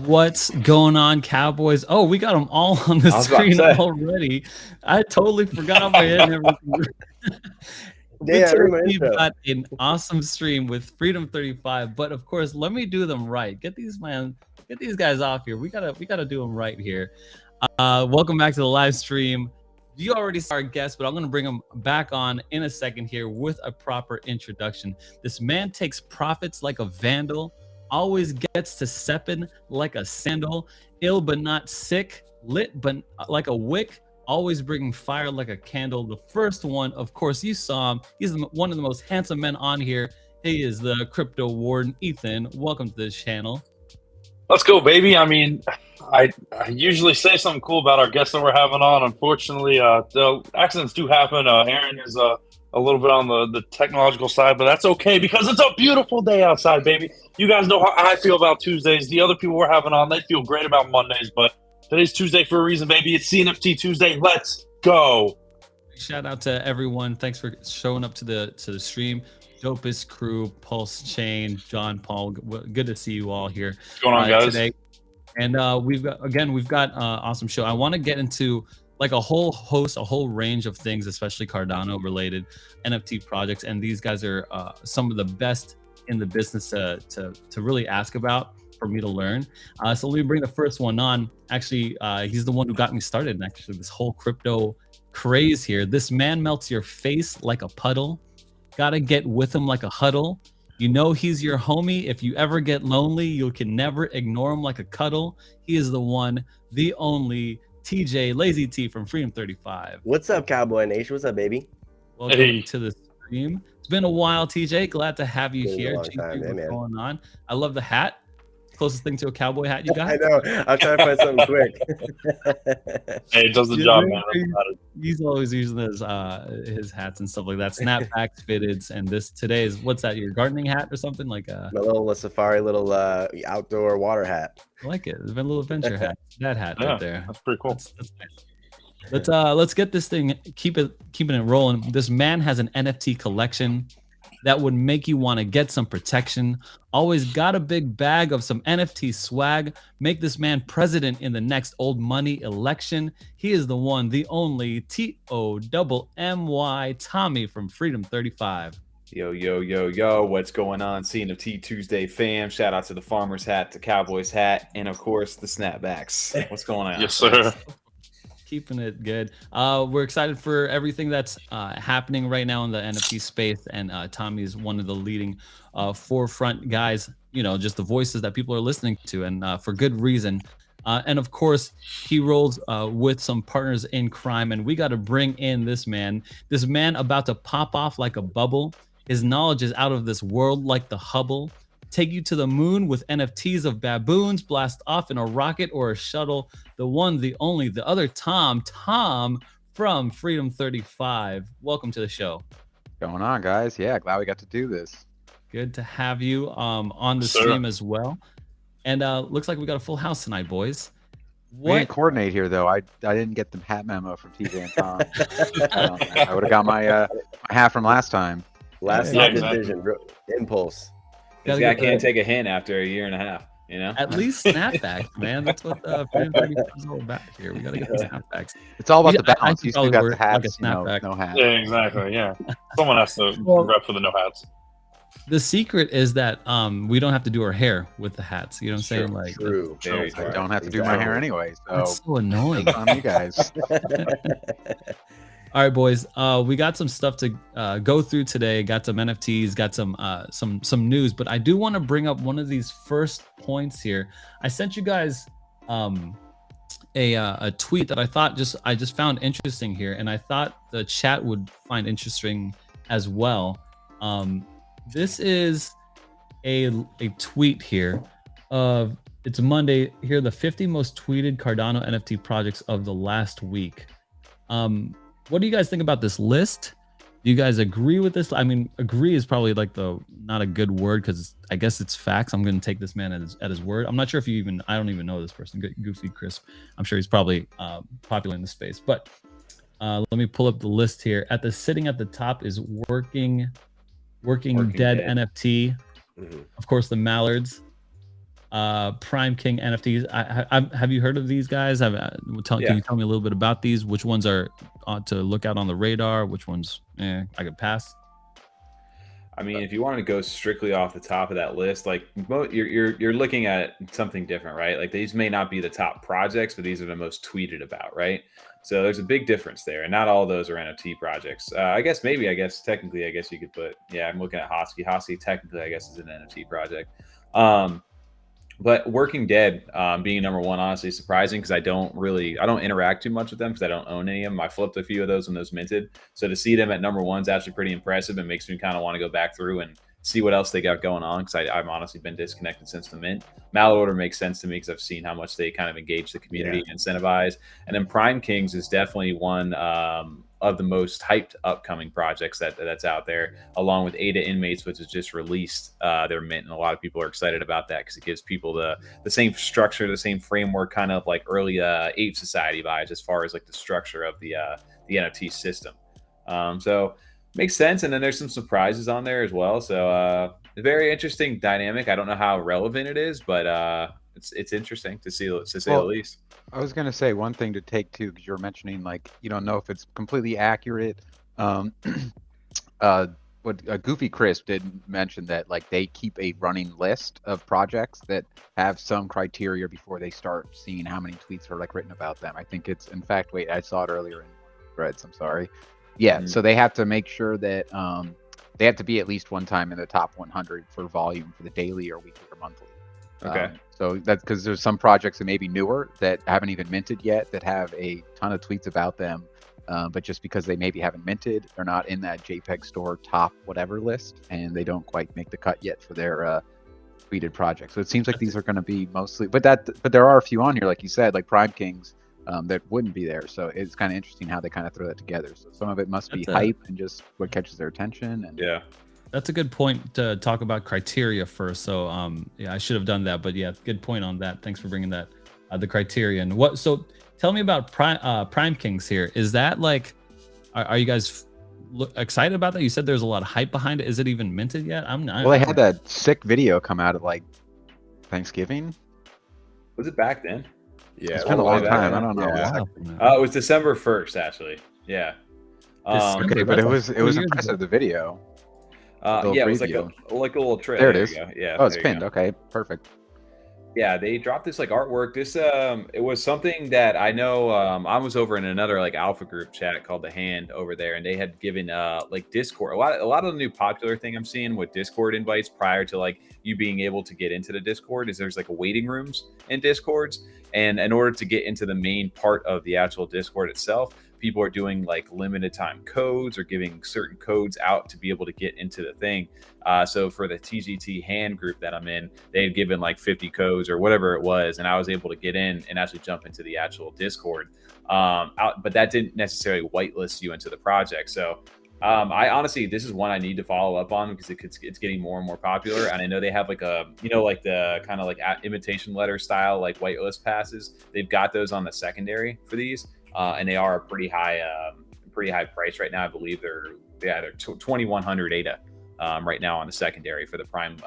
What's going on, Cowboys? Oh, we got them all on the screen already. I totally forgot about it and everything. We've got an awesome stream with Freedom 35, but of course, let me do them right. Get these guys off here. We gotta do them right here. Welcome back to the live stream. You already saw our guest, but I'm gonna bring him back on in a second here with a proper introduction. This man takes profits like a vandal, always gets to steppin' like a sandal, ill but not sick, lit but like a wick, always bringing fire like a candle. The first one, of course, you saw him. He's one of the most handsome men on here. He is the crypto warden, Ethan. Welcome to this channel. Let's go, baby. I mean, I usually say something cool about our guests that we're having on. Unfortunately, the accidents do happen. Aaron is a little bit on the technological side, but that's okay because it's a beautiful day outside, baby. You guys know how I feel about Tuesdays. The other people we're having on, they feel great about Mondays, but today's Tuesday for a reason, baby. It's CNFT Tuesday. Let's go. Shout out to everyone. Thanks for showing up to the stream. Dopest crew, Pulse Chain, John Paul. Good to see you all here. What's going on, guys? Today. And we've got awesome show. I want to get into like a whole range of things, especially Cardano related NFT projects. And these guys are some of the best in the business to really ask about for me to learn. So let me bring the first one on. Actually, he's the one who got me started in actually this whole crypto craze here. This man melts your face like a puddle. Gotta get with him like a huddle. You know he's your homie. If you ever get lonely, you can never ignore him like a cuddle. He is the one, the only TJ Lazy T from Freedom 35. What's up, Cowboy Nation? What's up, baby? Welcome to the stream. It's been a while, TJ. Glad to have you here. What's going on? I love the hat. Closest thing to a cowboy hat you got? I know. I'm trying to find something quick. Hey, it does the job, man. He's always using his hats and stuff like that. Snapbacks, fitteds, and today is, what's that? Your gardening hat or something like? My little safari, outdoor water hat. I like it. It's been a little adventure hat. That hat right there. That's pretty cool. That's nice. Let's get this thing, keeping it rolling. This man has an NFT collection that would make you want to get some protection. Always got a big bag of some NFT swag. Make this man president in the next old money election. He is the one, the only TOMMY Tommy from Freedom 35. Yo, what's going on? CNFT Tuesday fam. Shout out to the Farmer's hat, the Cowboys hat, and of course the snapbacks. What's going on? Yes, sir. Keeping it good. We're excited for everything that's happening right now in the NFT space, and Tommy is one of the leading forefront guys, just the voices that people are listening to, and for good reason. And of course, he rolls with some partners in crime, and we got to bring in this man about to pop off like a bubble. His knowledge is out of this world like the Hubble. Take you to the moon with NFTs of baboons, blast off in a rocket or a shuttle. The one, the only, the other Tom from Freedom 35. Welcome to the show. Going on, guys? Yeah, glad we got to do this. Good to have you on the stream as well. And looks like we got a full house tonight, boys. We didn't coordinate here, though. I didn't get the hat memo from TJ and Tom. I would have got my hat from last time. Last night decision, impulse. This guy can't take a hint after a year and a half, At least snapbacks, man. That's what Freedom 35 is all about here. We got to get the snapbacks. It's all about the balance. You still got the hats, no hats. Yeah, exactly, yeah. Someone has to rep for the no hats. The secret is that we don't have to do our hair with the hats. You know what I'm saying? Like, true. I don't have to do my hair anyway. So that's so annoying. On you guys. All right, boys. We got some stuff to go through today. Got some NFTs. Got some news. But I do want to bring up one of these first points here. I sent you guys a tweet that I just found interesting here, and I thought the chat would find interesting as well. This is a tweet here of, it's Monday here, the 50 most tweeted Cardano NFT projects of the last week. What do you guys think about this list? Do you guys agree with this? I mean, agree is probably like not a good word, because I guess it's facts. I'm going to take this man at his word. I'm not sure if I don't even know this person, Goofy Crisp. I'm sure he's probably popular in the space. But let me pull up the list here. Sitting at the top is Working Dead NFT. Mm-hmm. Of course, the Mallards. Prime King NFTs. Have you heard of these guys? Can you tell me a little bit about these? Which ones are to look out on the radar? Which ones I could pass? I mean, if you wanted to go strictly off the top of that list, like you're looking at something different, right? Like these may not be the top projects, but these are the most tweeted about, right? So there's a big difference there, and not all of those are NFT projects. Technically, you could put. Yeah, I'm looking at Husky. Husky technically, I guess, is an NFT project. But Working Dead being number one, honestly, surprising, because I don't interact too much with them because I don't own any of them. I flipped a few of those when those minted. So to see them at number one is actually pretty impressive. It makes me kind of want to go back through and see what else they got going on, because I've honestly been disconnected since the mint. Mallet Order makes sense to me because I've seen how much they kind of engage the community and incentivize. And then Prime Kings is definitely one of the most hyped upcoming projects that's out there, along with Ada Inmates, which has just released their mint, and a lot of people are excited about that because it gives people the same structure, the same framework, kind of like early Ape Society vibes as far as like the structure of the NFT system. So makes sense. And then there's some surprises on there as well. So a very interesting dynamic. I don't know how relevant it is, but it's interesting to see the least. I was going to say one thing to take too, because you were mentioning like you don't know if it's completely accurate. What Goofy Crisp did mention that like they keep a running list of projects that have some criteria before they start seeing how many tweets are like written about them. I think it's, in fact, wait, I saw it earlier in threads. I'm sorry. Yeah, so they have to make sure that they have to be at least one time in the top 100 for volume for the daily or weekly or monthly. Okay. So that's because there's some projects that may be newer that haven't even minted yet that have a ton of tweets about them. But just because they maybe haven't minted, they're not in that JPEG store top whatever list, and they don't quite make the cut yet for their tweeted project. So it seems like these are going to be mostly, but there are a few on here, like you said, like Prime Kings, that wouldn't be there. So it's kind of interesting how they kind of throw that together. So some of it must be hype and just what catches their attention. And that's a good point to talk about criteria first. So I should have done that, but yeah, good point on that. Thanks for bringing that, the criteria. And so tell me about Prime Kings here. Is that like, are you guys excited about that? You said there's a lot of hype behind it. Is it even minted yet? I'm not. Well, they had that sick video come out at like Thanksgiving. Was it back then? Yeah, it's been a long time. I don't know. Yeah. It was December 1st, actually. Yeah. Okay, but it was impressive, the video. It was like a little trailer. There it is. Yeah. Oh, it's pinned. Okay, perfect. Yeah, they dropped this like artwork. This it was something that I know. I was over in another like alpha group chat called The Hand over there, and they had given like Discord. A lot of the new popular thing I'm seeing with Discord invites prior to like you being able to get into the Discord is there's like waiting rooms in Discords, and in order to get into the main part of the actual Discord itself, people are doing like limited time codes or giving certain codes out to be able to get into the thing. So for the TGT Hand group that I'm in, they had given like 50 codes or whatever it was, and I was able to get in and actually jump into the actual Discord. But that didn't necessarily whitelist you into the project. So I honestly, this is one I need to follow up on because it's getting more and more popular. And I know they have like like the kind of like invitation letter style, like whitelist passes. They've got those on the secondary for these. And they are a pretty high price right now. I believe they're 2,100 ADA right now on the secondary for the Prime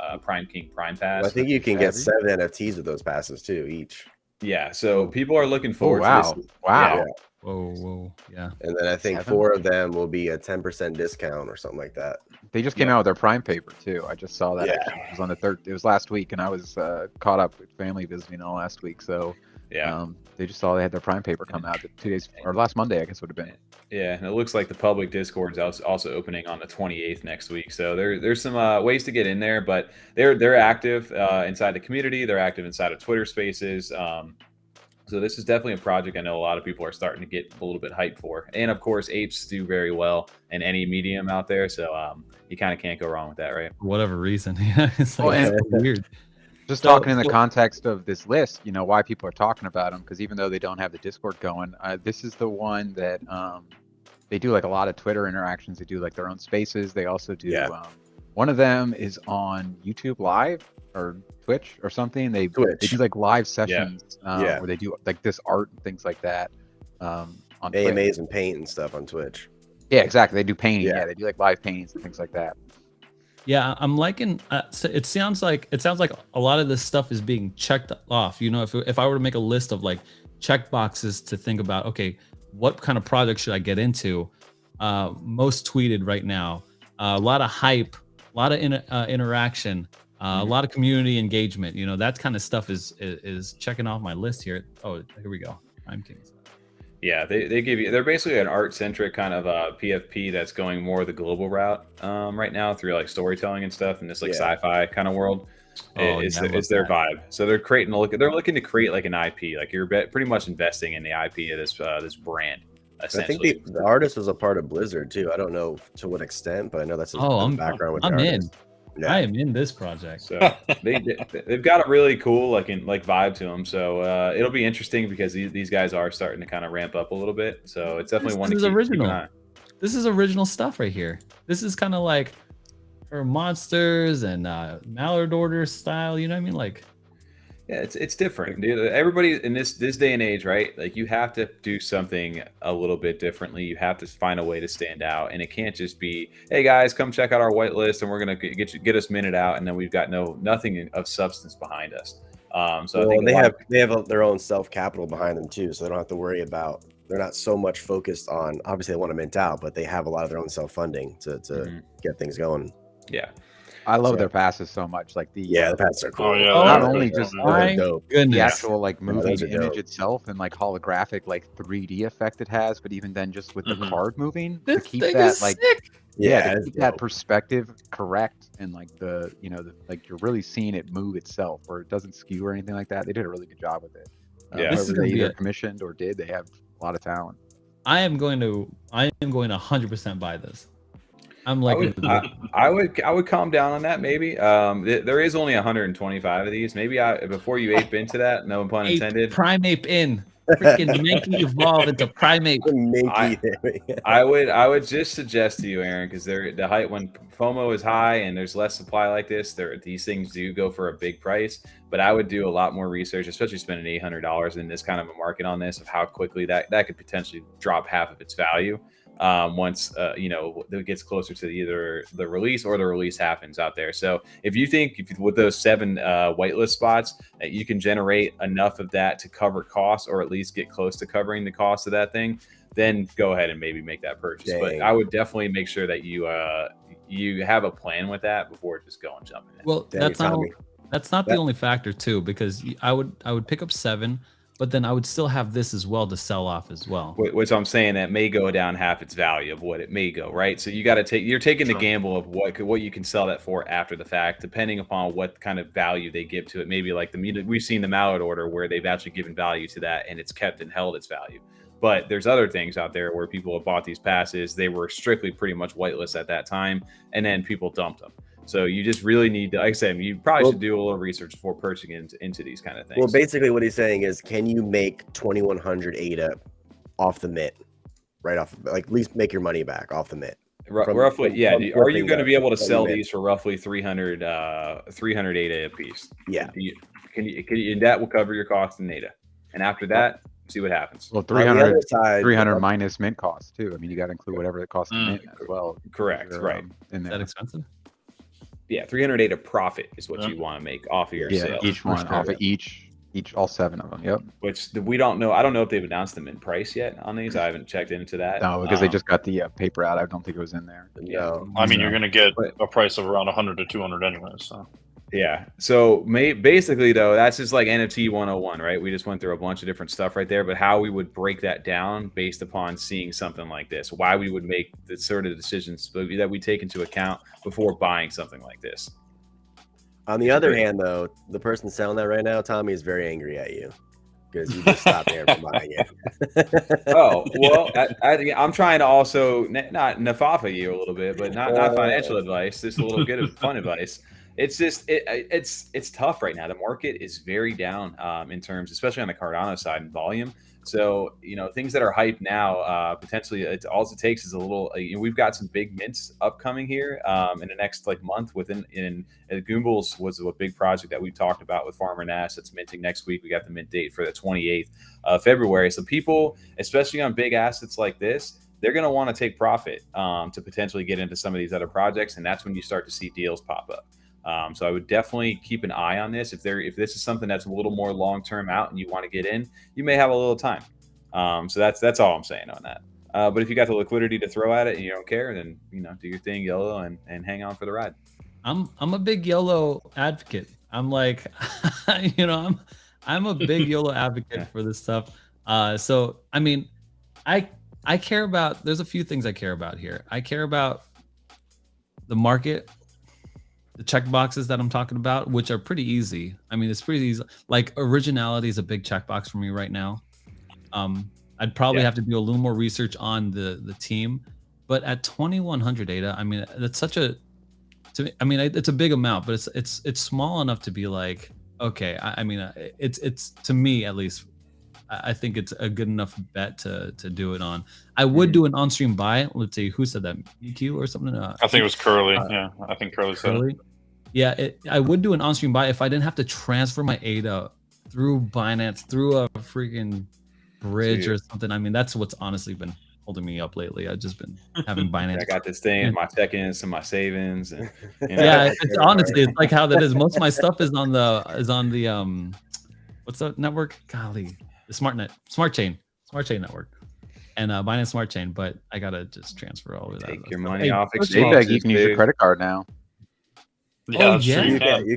King Prime Pass. Well, I think you can get 7 NFTs with those passes too each. Yeah, so people are looking forward to this. Wow. Yeah. Whoa, yeah. And then I think 4 of them will be a 10% discount or something like that. They just came out with their Prime paper too. I just saw that. Actually. It was on the 3rd. It was last week, and I was caught up with family visiting all last week. So They just saw they had their prime paper come out 2 days or last Monday, I guess would have been. Yeah, and it looks like the public Discord's also opening on the 28th next week. So there's some ways to get in there, but they're active inside the community. They're active inside of Twitter Spaces. So this is definitely a project I know a lot of people are starting to get a little bit hyped for. And of course, apes do very well in any medium out there. So you kind of can't go wrong with that, right? For whatever reason. Yeah, it's like weird. Just talking in the context of this list, you know, why people are talking about them, because even though they don't have the Discord going, this is the one that they do like a lot of Twitter interactions. They do like their own spaces. They also do, one of them is on YouTube Live or Twitch or something. They do like live sessions where they do like this art and things like that. On AMAs and paint and stuff on Twitch. Yeah, exactly. They do painting. Yeah, they do like live paintings and things like that. Yeah, I'm liking. So it sounds like a lot of this stuff is being checked off. You know, if I were to make a list of like check boxes to think about, okay, what kind of project should I get into? Most tweeted right now, a lot of hype, a lot of interaction, a lot of community engagement. You know, that kind of stuff is checking off my list here. Oh, here we go. Prime Kings. Yeah, they give you. They're basically an art-centric kind of PFP that's going more the global route right now through like storytelling and stuff in this like sci-fi kind of world. It's their vibe. So they're they're looking to create like an IP. Like you're pretty much investing in the IP of this brand. I think the artist was a part of Blizzard too. I don't know to what extent, but I know that's his background with the artist. Yeah. I am in this project. So they've got a really cool like vibe to them. So it'll be interesting because these guys are starting to kind of ramp up a little bit. So it's definitely one to keep an eye. This is original stuff right here. This is kind of like for monsters and Mallard Order style. You know what I mean? Like, yeah, it's different, dude. Everybody in this day and age, right? Like you have to do something a little bit differently. You have to find a way to stand out, and it can't just be, hey guys, come check out our whitelist, and we're gonna get us minted out, and then we've got nothing of substance behind us. So I think they have their own self capital behind them too, so they don't have to worry about. They're not so much focused on. Obviously, they want to mint out, but they have a lot of their own self funding to get things going. Yeah. I love their passes so much. Like the passes are cool. Oh, yeah, not only just the actual like moving image itself and like holographic like 3D effect it has, but even then just with the card moving to keep that like sick. to keep that perspective correct and like like you're really seeing it move itself, or it doesn't skew or anything like that. They did a really good job with it. Whether they either commissioned or did, they have a lot of talent. I am going to 100% buy this. I'm like, I would calm down on that maybe. There is only 125 of these. Maybe before you ape into that, no pun intended. Primate in. Freaking Mankey evolve into primate. I would just suggest to you, Aaron, because the height when FOMO is high and there's less supply like this, these things do go for a big price. But I would do a lot more research, especially spending $800 in this kind of a market on this, of how quickly that could potentially drop half of its value. Once it gets closer to either the release or the release happens out there. So if you think with those 7 whitelist spots that you can generate enough of that to cover costs, or at least get close to covering the cost of that thing, then go ahead and maybe make that purchase. But I would definitely make sure that you have a plan with that before just going jumping in. Well, that's not the only factor too, because I would pick up 7. But then I would still have this as well to sell off as well. Which I'm saying that may go down half its value of what it may go, right? So you're taking the gamble of what you can sell that for after the fact, depending upon what kind of value they give to it. Maybe like we've seen the Mallard Order where they've actually given value to that and it's kept and held its value. But there's other things out there where people have bought these passes. They were strictly pretty much whitelist at that time, and then people dumped them. So you just really need to, like I said, you probably should do a little research before purchasing into these kind of things. Well, basically what he's saying is, can you make 2100 ADA off the mint, right off, like at least make your money back off the mint? Roughly, yeah. Are you going to be able to sell these for roughly 300 ADA a piece? Yeah. Can you that will cover your cost in ADA, and after that, see what happens. Well, 300 minus mint costs too. I mean, you got to include whatever it costs mint as well. Correct, right. Is that expensive? Yeah, 300 ADA profit is what you want to make off of your sale. Each one off of each all 7 of them. Yep. Which we don't know. I don't know if they've announced them in price yet on these. I haven't checked into that. No, because they just got the paper out. I don't think it was in there. Yeah, I mean, you're going to get a price of around 100 to 200 anyway. So Yeah. So basically, though, that's just like NFT 101, right? We just went through a bunch of different stuff right there, but how we would break that down based upon seeing something like this, why we would make the sort of decisions that we take into account before buying something like this. On the other hand, though, the person selling that right now, Tommy, is very angry at you because you just stopped there from buying it. Oh, well, I'm trying to also not nafafa you a little bit, but not financial advice, just a little good fun advice. It's just it's tough right now. The market is very down in terms, especially on the Cardano side in volume. So things that are hyped now, potentially, all it takes is a little. We've got some big mints upcoming here in the next month. Goombles was a big project that we talked about with Farmer Nash that's minting next week. We got the mint date for the 28th of February. So people, especially on big assets like this, they're going to want to take profit to potentially get into some of these other projects, and that's when you start to see deals pop up. So I would definitely keep an eye on this. If this is something that's a little more long-term out and you want to get in, you may have a little time. So that's all I'm saying on that. But if you got the liquidity to throw at it and you don't care, then do your thing, YOLO, and hang on for the ride. I'm a big YOLO advocate. I'm like, I'm a big YOLO advocate for this stuff. So I mean, I care about. There's a few things I care about here. I care about the market. The checkboxes that I'm talking about, which are pretty easy. I mean, it's pretty easy. Like originality is a big checkbox for me right now. I'd probably have to do a little more research on the team, but at 2100 ADA, I mean, that's such a. It's a big amount, but it's small enough to be like, okay. I mean, it's to me at least. I think it's a good enough bet to do it on. I would do an on-stream buy. Let's see, who said that? EQ or something? I think it was Curly. Yeah, I think Curly said it. Yeah, I would do an on-stream buy if I didn't have to transfer my ADA through Binance, through a freaking bridge or something. I mean, that's what's honestly been holding me up lately. I've just been having Binance. I got this thing in my check-ins and my savings. And, yeah, it's honestly, it's like how that is. Most of my stuff is on the what's that network? Golly. The smart chain network, and Binance Smart Chain. But I gotta just transfer all of that. Take your money off exchange. You can use your credit card now. Yeah, you can. Yeah, you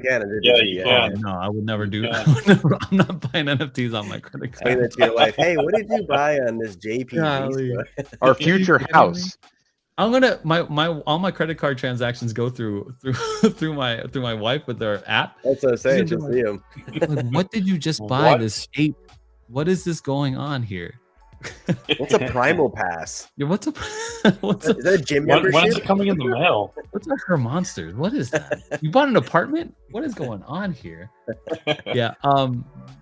can. No, I would never do that. I'm not buying NFTs on my credit card. Explain it to your wife. Hey, what did you buy on this JP? Our future house. I'm gonna all my credit card transactions go through my wife with their app. That's what I'm saying. Just see them. What did you just buy? This ape. What is this going on here? What's a primal pass? Yeah, is that a gym membership? When is it coming in the mail? What's up, her monsters? What is that? You bought an apartment? What is going on here? Yeah.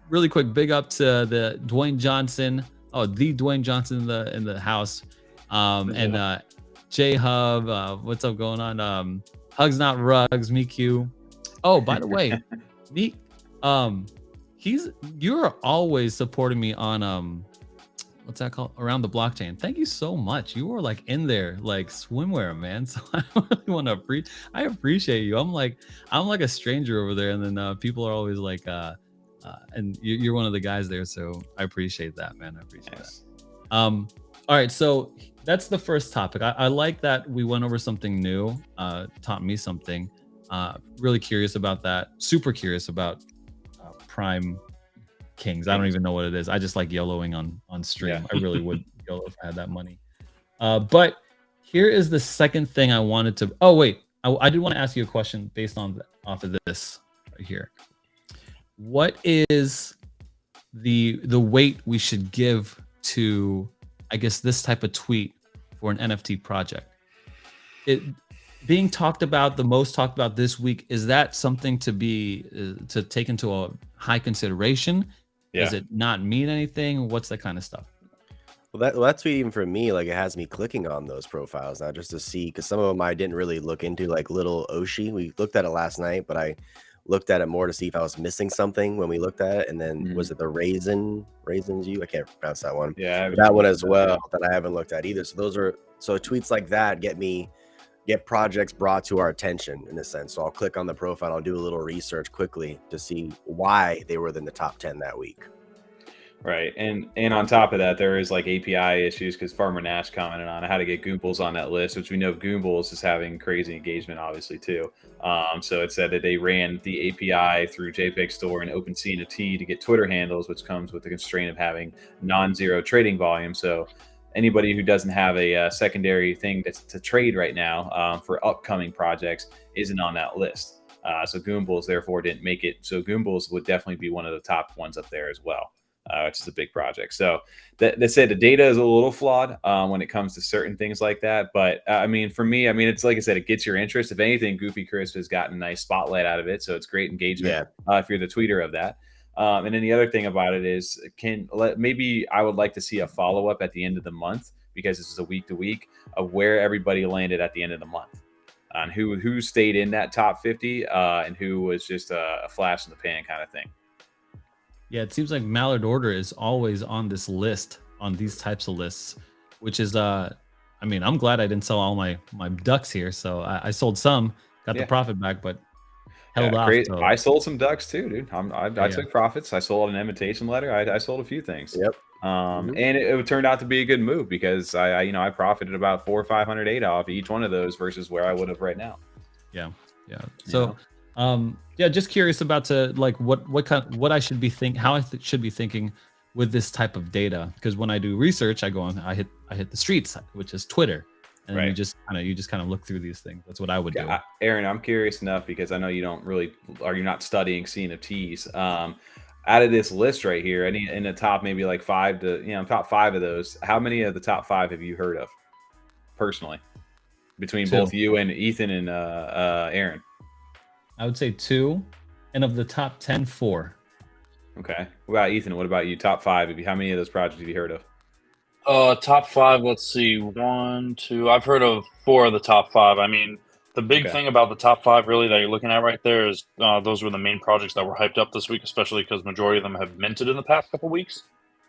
Really quick, big up to the Dwayne Johnson. Oh, the Dwayne Johnson in the house. And J Hub. What's up going on? Hugs Not Rugs. MeQ. Oh, by the way, you're always supporting me on what's that called? Around the blockchain. Thank you so much. You were like in there like swimwear, man. So I really want to I appreciate you. I'm like a stranger over there, and then people are always like and you're one of the guys there, so I appreciate that, man. I appreciate that. All right, so that's the first topic. I like that we went over something new, taught me something. Really curious about that. Super curious about Prime Kings. I don't even know what it is. I just like YOLOing on stream. Yeah. I really would YOLO if I had that money. But here is the second thing I wanted to. Oh wait, I did want to ask you a question based off of this right here. What is the weight we should give to, I guess, this type of tweet for an NFT project? It being talked about, the most talked about this week, is that something to be to take into a high consideration? Does it not mean anything? What's that kind of stuff? Well, that tweet, even for me, like, it has me clicking on those profiles now just to see, because some of them I didn't really look into, like Little Oshi. We looked at it last night, but I looked at it more to see if I was missing something when we looked at it. And then was it the Raisins You? I can't pronounce that one. Yeah, that one as well that I haven't looked at either. So tweets like that get projects brought to our attention in a sense. So I'll click on the profile. I'll do a little research quickly to see why they were in the top 10 that week. Right, and on top of that, there is like API issues because Farmer Nash commented on how to get Goombles on that list, which we know Goombles is having crazy engagement, obviously too. So it said that they ran the API through JPEG Store and OpenCNFT to get Twitter handles, which comes with the constraint of having non-zero trading volume. So anybody who doesn't have a secondary thing to trade right now for upcoming projects isn't on that list. So Goombles therefore didn't make it. So Goombles would definitely be one of the top ones up there as well. Which is a big project. So that said, the data is a little flawed when it comes to certain things like that. But I mean, for me, I mean, it's like I said, it gets your interest. If anything, Goofy Crisp has gotten a nice spotlight out of it. So it's great engagement if you're the tweeter of that. And then the other thing about it is maybe I would like to see a follow-up at the end of the month, because this is a week-to-week of where everybody landed at the end of the month. On who stayed in that top 50 and who was just a flash in the pan kind of thing. Yeah, it seems like Mallard Order is always on this list, on these types of lists, which is, I mean, I'm glad I didn't sell all my ducks here. So I sold some, got the profit back, but held off. So. I sold some ducks too, dude. I took profits. I sold an invitation letter. I sold a few things. Yep. And it turned out to be a good move because I profited about 400 or 500 off each one of those versus where I would have right now. Yeah. So, just curious about what I should be how I should be thinking with this type of data, because when I do research, I go on, I hit the streets, which is Twitter, and you just kind of look through these things. That's what I would do. Aaron, I'm curious enough because I know you don't really, or you're not studying CNFTs. Out of this list right here, in the top maybe like top 5 of those, how many of the top 5 have you heard of personally? Between 2. Both you and Ethan and Aaron. I would say 2, and of the top 10, 4. Okay. What about Ethan? What about you? Top 5? How many of those projects have you heard of? Top 5. Let's see. 1, 2. I've heard of 4 of the top 5. I mean, the big thing about the top 5 really that you're looking at right there is those were the main projects that were hyped up this week, especially because majority of them have minted in the past couple weeks.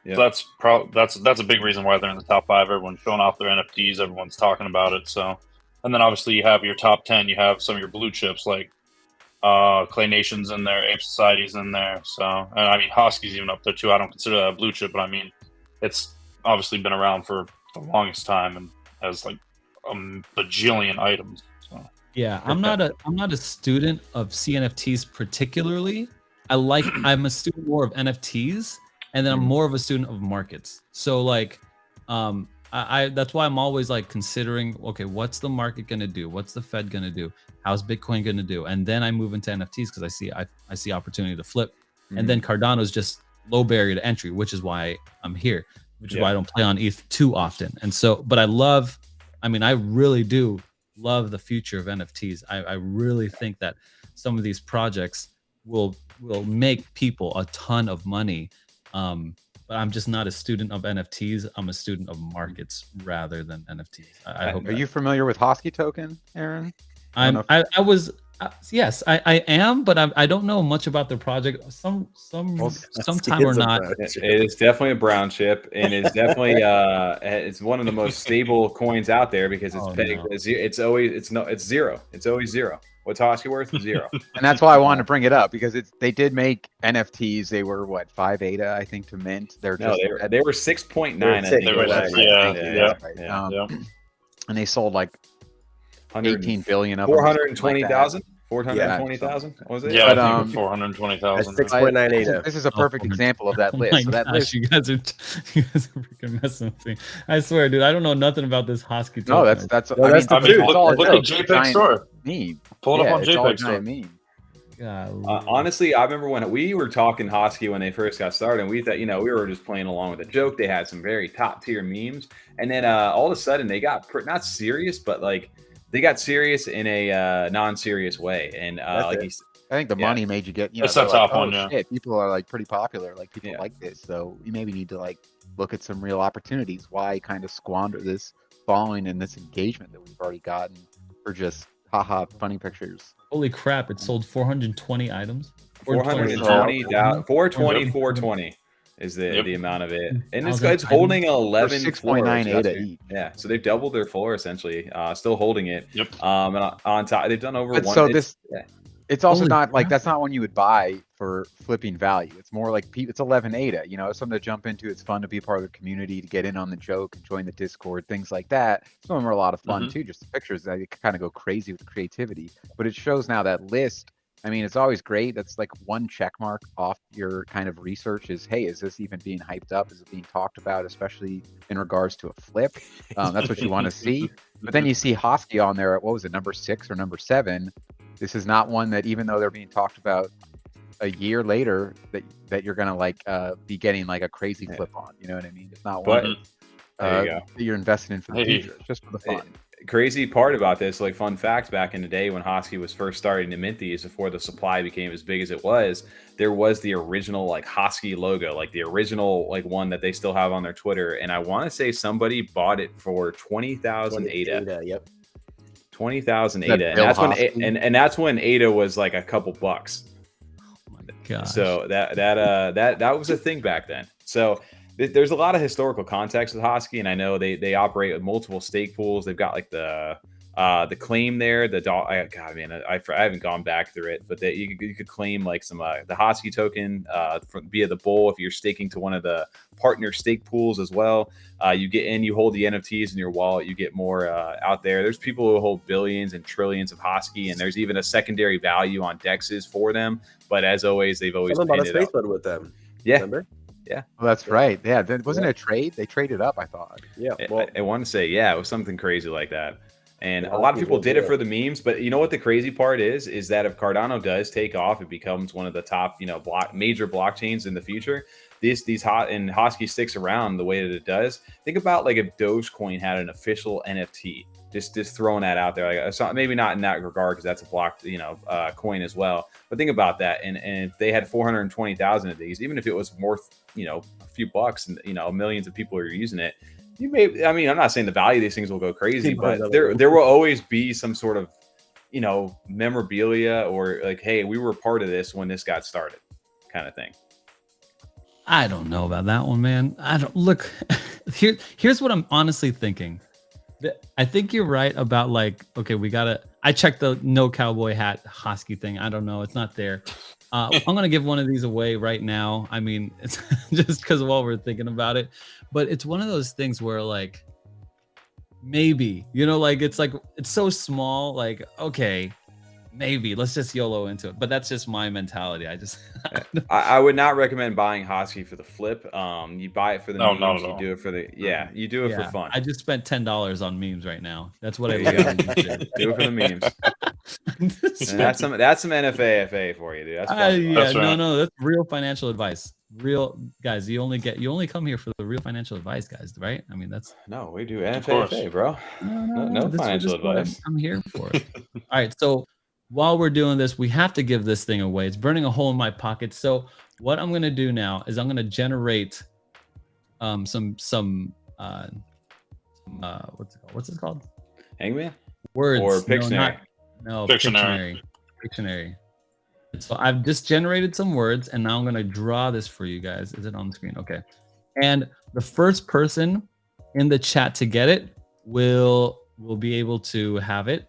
Yep. So that's a big reason why they're in the top 5. Everyone's showing off their NFTs. Everyone's talking about it. So, and then obviously you have your top 10. You have some of your blue chips like Clay Nation's in there, Ape Society's in there. So, and I mean, Husky's even up there too. I don't consider that a blue chip, but I mean, it's obviously been around for the longest time and has like a bajillion items. So. Yeah, I'm not a student of CNFTs particularly. I'm a student more of NFTs, and then I'm more of a student of markets. So like, I that's why I'm always like considering, okay, what's the market gonna do? What's the Fed gonna do? How's Bitcoin gonna do? And then I move into NFTs because I see opportunity to flip. And then Cardano is just low barrier to entry, which is why I'm here, which is why I don't play on ETH too often. And so, but I really do love the future of NFTs. I really think that some of these projects will make people a ton of money. But I'm just not a student of NFTs. I'm a student of markets rather than NFTs. I hope. Are you familiar with Husky token, Aaron? Yes, I am, but I don't know much about the project. Sometime or not. It is definitely a brown chip, and it's definitely it's one of the most stable coins out there because it's zero. It's always zero. What's Husky worth? 0. And that's why I wanted to bring it up because they did make NFTs. They were what 5 ADA, I think, to mint. They were 6.9. And they sold like 18 billion of 420,000. 420,000. What was it? Yeah, but, 420,000. 6.9 ADA. This is a perfect example of that list. So that list, you guys are freaking messing with me. I swear, dude, I don't know nothing about this Husky. No, that's look at JPEG Store. Meme. Pull it up on JPEG Store. Honestly, I remember when we were talking Husky when they first got started, and we thought, we were just playing along with the joke. They had some very top tier memes, and then all of a sudden they got not serious, but like they got serious in a non-serious way. And I think the money made you get. That's the top one. Shit, people are like pretty popular. Like people like this, so you maybe need to like look at some real opportunities. Why kind of squander this following and this engagement that we've already gotten for just funny pictures. Holy crap, it sold 420 items. 420 is the amount of it. And it's holding 11 6.9 ADA each. Yeah, so they've doubled their floor essentially, still holding it. Yep. And on top, they've done over but one. So this It's also not like that's not one you would buy for flipping value. It's more like it's 11 ADA. You know, it's something to jump into. It's fun to be part of the community, to get in on the joke and join the Discord, things like that. Some of them are a lot of fun too. Just the pictures, they kind of go crazy with the creativity. But it shows now that list. I mean, it's always great. That's like one check mark off your kind of research is, hey, is this even being hyped up? Is it being talked about, especially in regards to a flip? That's what you want to see. But then you see Husky on there at, what was it, number 6 or number 7? This is not one that, even though they're being talked about a year later, that you're gonna like be getting like a crazy flip on. You know what I mean? It's not one that you're invested in for the future. It's just for the fun. Crazy part about this, like fun fact, back in the day when Husky was first starting to mint these, before the supply became as big as it was, there was the original like Husky logo, like the original like one that they still have on their Twitter. And I want to say somebody bought it for 20,000 ADA. Yep. 20,000 ADA, and that's when and that's when ADA was like a couple bucks. Oh my god! So that was a thing back then. So there's a lot of historical context with Husky, and I know they operate with multiple stake pools. They've got like the claim there. God, man, I haven't gone back through it, but that you could claim like some the Husky token via the bull if you're staking to one of the partner stake pools as well. You get in, you hold the NFTs in your wallet, you get more out there. There's people who hold billions and trillions of Husky, and there's even a secondary value on dexes for them. But as always, they've always bought a space bud with them. Yeah. Remember? Yeah. Well, that's right. Yeah. Wasn't it a trade? They traded up, I thought. Yeah. Well, I want to say, yeah, it was something crazy like that. And a lot of people did it for the memes, but you know what the crazy part is that if Cardano does take off, it becomes one of the top, major blockchains in the future. These hot and Husky sticks around the way that it does. Think about like if Dogecoin had an official NFT. Just throwing that out there. Like maybe not in that regard because that's a blocked, coin as well. But think about that. And if they had 420,000 of these, even if it was worth, a few bucks, and millions of people are using it. I'm not saying the value of these things will go crazy, but there will always be some sort of, memorabilia or like, hey, we were part of this when this got started, kind of thing. I don't know about that one, man. I don't look. Here's what I'm honestly thinking. I think you're right about like, okay, I checked the no cowboy hat Husky thing. I don't know. It's not there. I'm going to give one of these away right now. I mean, it's just because while we're thinking about it, but it's one of those things where like, maybe, like, it's so small, like, okay, maybe let's just YOLO into it. But that's just my mentality. I would not recommend buying Husky for the flip. You buy it for the memes. You do it for you do it for fun. I just spent $10 on memes right now. That's what I do it for the memes. That's some NFAFA for you, dude. That's fun. That's right. No, that's real financial advice. Real guys, you only come here for the real financial advice, guys, right? I mean, no, we do NFAFA, bro. No financial advice. I'm here for it. All right, so while we're doing this, we have to give this thing away. It's burning a hole in my pocket. So what I'm going to do now is I'm going to generate some what's it called? Hangman? Words. Or Pictionary? No, Pictionary. So I've just generated some words, and now I'm going to draw this for you guys. Is it on the screen? Okay. And the first person in the chat to get it will be able to have it,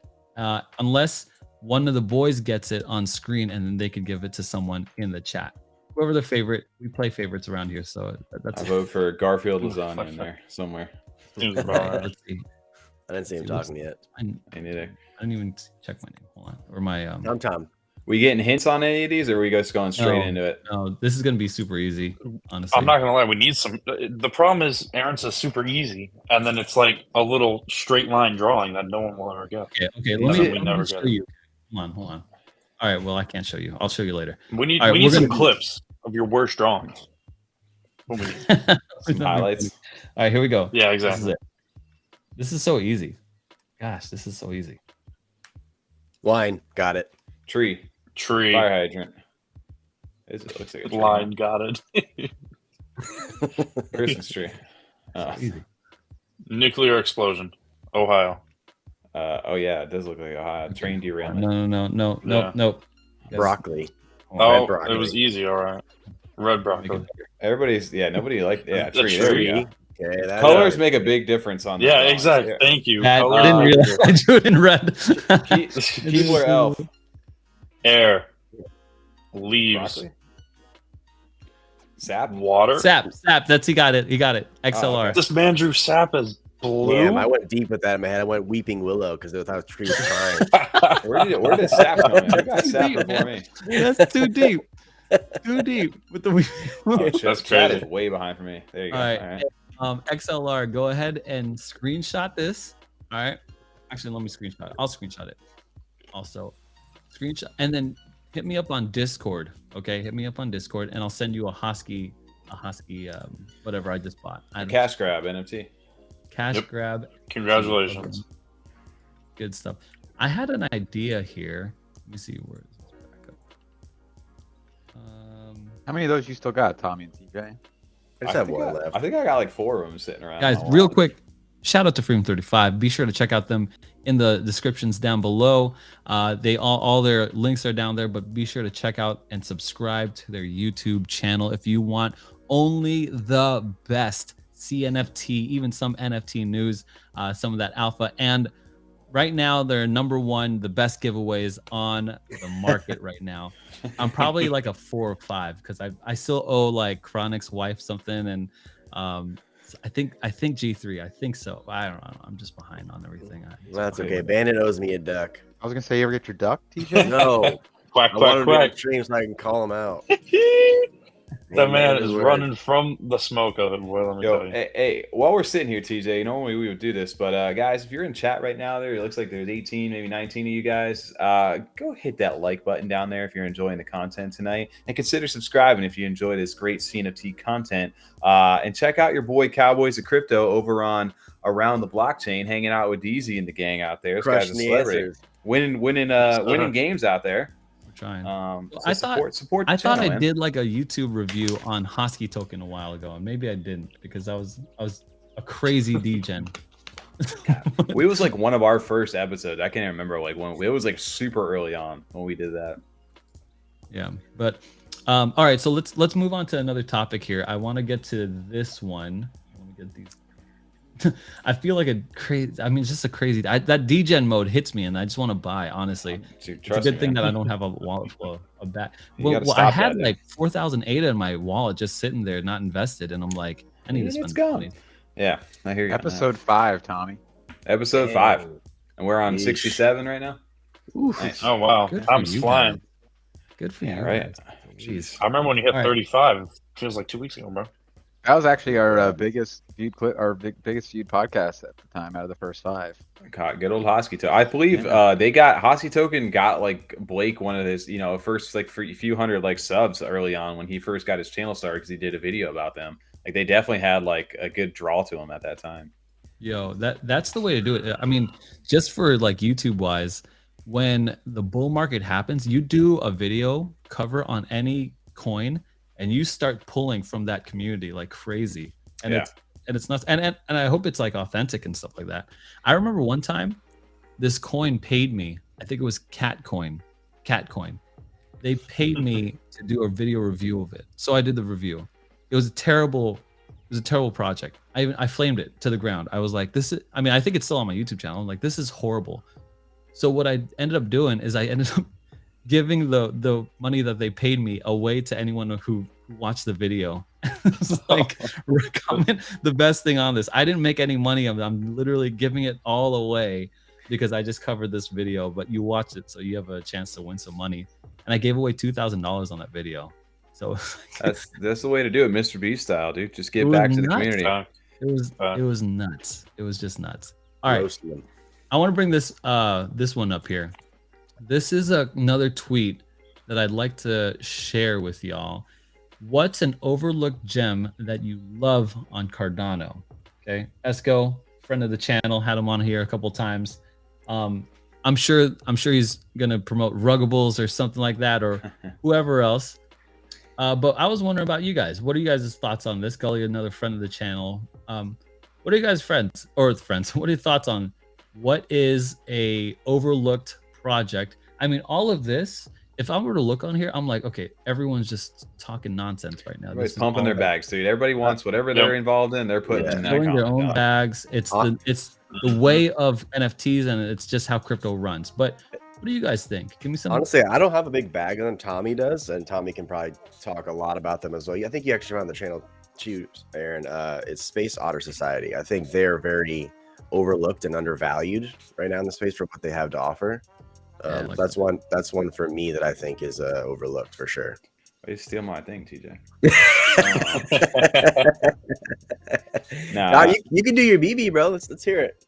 unless one of the boys gets it on screen, and then they could give it to someone in the chat. Whoever the favorite, we play favorites around here, so that's. I vote for Garfield Lasagna in there somewhere. Let's see. I didn't see him talking yet. I neither. I didn't even check my name. Hold on, or my Tom. We getting hints on any of these, or are we just going straight into it? No, this is gonna be super easy. Honestly, I'm not gonna lie. We need some. The problem is Aaron says super easy, and then it's like a little straight line drawing that no one will ever get. Okay. Let me show you. Hold on. All right. Well, I can't show you. I'll show you later. We need some clips of your worst drawings. Some highlights. All right, here we go. Yeah, exactly. This is so easy. Gosh, this is so easy. Line, got it. Tree. Fire hydrant. It looks like a tree. Line, got it. Christmas tree. Easy. Nuclear explosion. Ohio. Oh yeah, it does look like Ohio. Train derailment. No. Broccoli. Broccoli. It was easy. All right. Red broccoli. Nobody liked tree. Tree. There we go. Okay, colors make a big difference on that. Yeah, exactly. Thank you. I didn't realize I drew it in red. Keebler elf. Air. Leaves. Broccoli? Sap? Water. Sap. He got it. XLR. Okay. This man drew sap as blue. Damn, I went deep with that in my head. I went weeping willow because I thought the tree was crying. Where did sap come in? You got sap before me. That's too deep. Too deep with the That's Chat crazy. is way behind for me. There you go. All right. XLR, go ahead and screenshot this. All right. Actually, let me screenshot it. I'll screenshot it. Also, screenshot and then hit me up on Discord. Okay, hit me up on Discord, and I'll send you a Husky, whatever I just bought. Cash grab NFT. Cash grab. Congratulations. Good stuff. I had an idea here. Let me see where is this back up. How many of those you still got, Tommy and TJ? I just have one left. I think I got like 4 of them sitting around. Guys, real quick, shout out to Freedom35. Be sure to check out them in the descriptions down below. They all their links are down there, but be sure to check out and subscribe to their YouTube channel if you want only the best CNFT, even some NFT news, some of that alpha. And right now, they're #1, the best giveaways on the market right now. I'm probably like a 4 or 5 because I still owe like Chronic's wife something, and I think G3. I think so. I don't know. I'm just behind on everything. That's okay. Bandit owes me a duck. I was gonna say, you ever get your duck, TJ? No. Quack, I wanted quack, to stream so I can call him out. That man is running from the smoke of it, boy. Let me tell you. Hey, while we're sitting here, TJ, normally we would do this, but guys, if you're in chat right now, it looks like there's 18, maybe 19 of you guys. Go hit that like button down there if you're enjoying the content tonight, and consider subscribing if you enjoy this great CNFT content. And check out your boy Cowboys of Crypto over on Around the Blockchain, hanging out with DZ and the gang out there. This guy's a celebrity, winning games out there. Trying. So I support the thought channel, I man. did like a YouTube review on Husky token a while ago, and maybe I didn't because I was a crazy degen. We was like one of our first episodes. I can't remember like when it was like super early on when we did that. Yeah, but all right. So let's move on to another topic here. I want to get to this one. I want to get these. I feel like a crazy. I mean, it's just a crazy. That degen mode hits me, and I just want to buy. Honestly, Dude, it's a good thing that I don't have a wallet full of that. Well, gotta I stop had that, like 4,000 ADA in my wallet just sitting there, not invested, and I'm like, I need to spend money. Yeah, I hear you. Episode 5, Tommy. Episode 5, and we're on 67 right now. Nice. Oh wow, I'm flying. Guys. Good for Yeah, you. right. Jeez. I remember when you hit 35. It feels like 2 weeks ago, bro. That was actually our biggest viewed biggest viewed podcast at the time out of the first 5. God, good old Husky token. I believe they got Husky token got like Blake one of his first like few hundred like subs early on when he first got his channel started because he did a video about them. Like they definitely had like a good draw to him at that time. Yo, that's the way to do it. I mean, just for like YouTube wise, when the bull market happens, you do a video cover on any coin and you start pulling from that community like crazy. And it's nuts. And I hope it's like authentic and stuff like that. I remember one time this coin paid me. I think it was Cat Coin. They paid me to do a video review of it. So I did the review. It was a terrible project. I flamed it to the ground. I was like, I think it's still on my YouTube channel. I'm like, this is horrible. So what I ended up doing is I ended up giving the money that they paid me away to anyone who watched the video. It's like, comment the best thing on this. I didn't make any money. I'm literally giving it all away because I just covered this video, but you watched it, so you have a chance to win some money. And I gave away $2,000 on that video. So that's the way to do it, Mr. B style, dude. Just give back to the community. It was nuts. It was just nuts. All right. I want to bring this one up here. This is another tweet that I'd like to share with y'all. What's an overlooked gem that you love on Cardano? Okay, Esco, friend of the channel, had him on here a couple times. I'm sure he's gonna promote Ruggables or something like that, or whoever else. But I was wondering about you guys. What are you guys' thoughts on this? Gully, another friend of the channel. What are you guys' friends? What are your thoughts on what is a overlooked project? I mean, all of this, if I were to look on here, I'm like, okay, everyone's just talking nonsense right now. Everybody's pumping their bags, dude. Everybody wants whatever they're involved in, they're putting in that their own bags. It's the way of NFTs, and it's just how crypto runs. But What do you guys think? Give me some. Honestly, I don't have a big bag of them. Tommy does, and Tommy can probably talk a lot about them as well. I think you actually found the channel too, Aaron. It's Space Otter Society. I think they're very overlooked and undervalued right now in the space for what they have to offer. That's one for me that I think is overlooked for sure. You steal my thing, TJ. Nah, you can do your BB, bro. Let's hear it.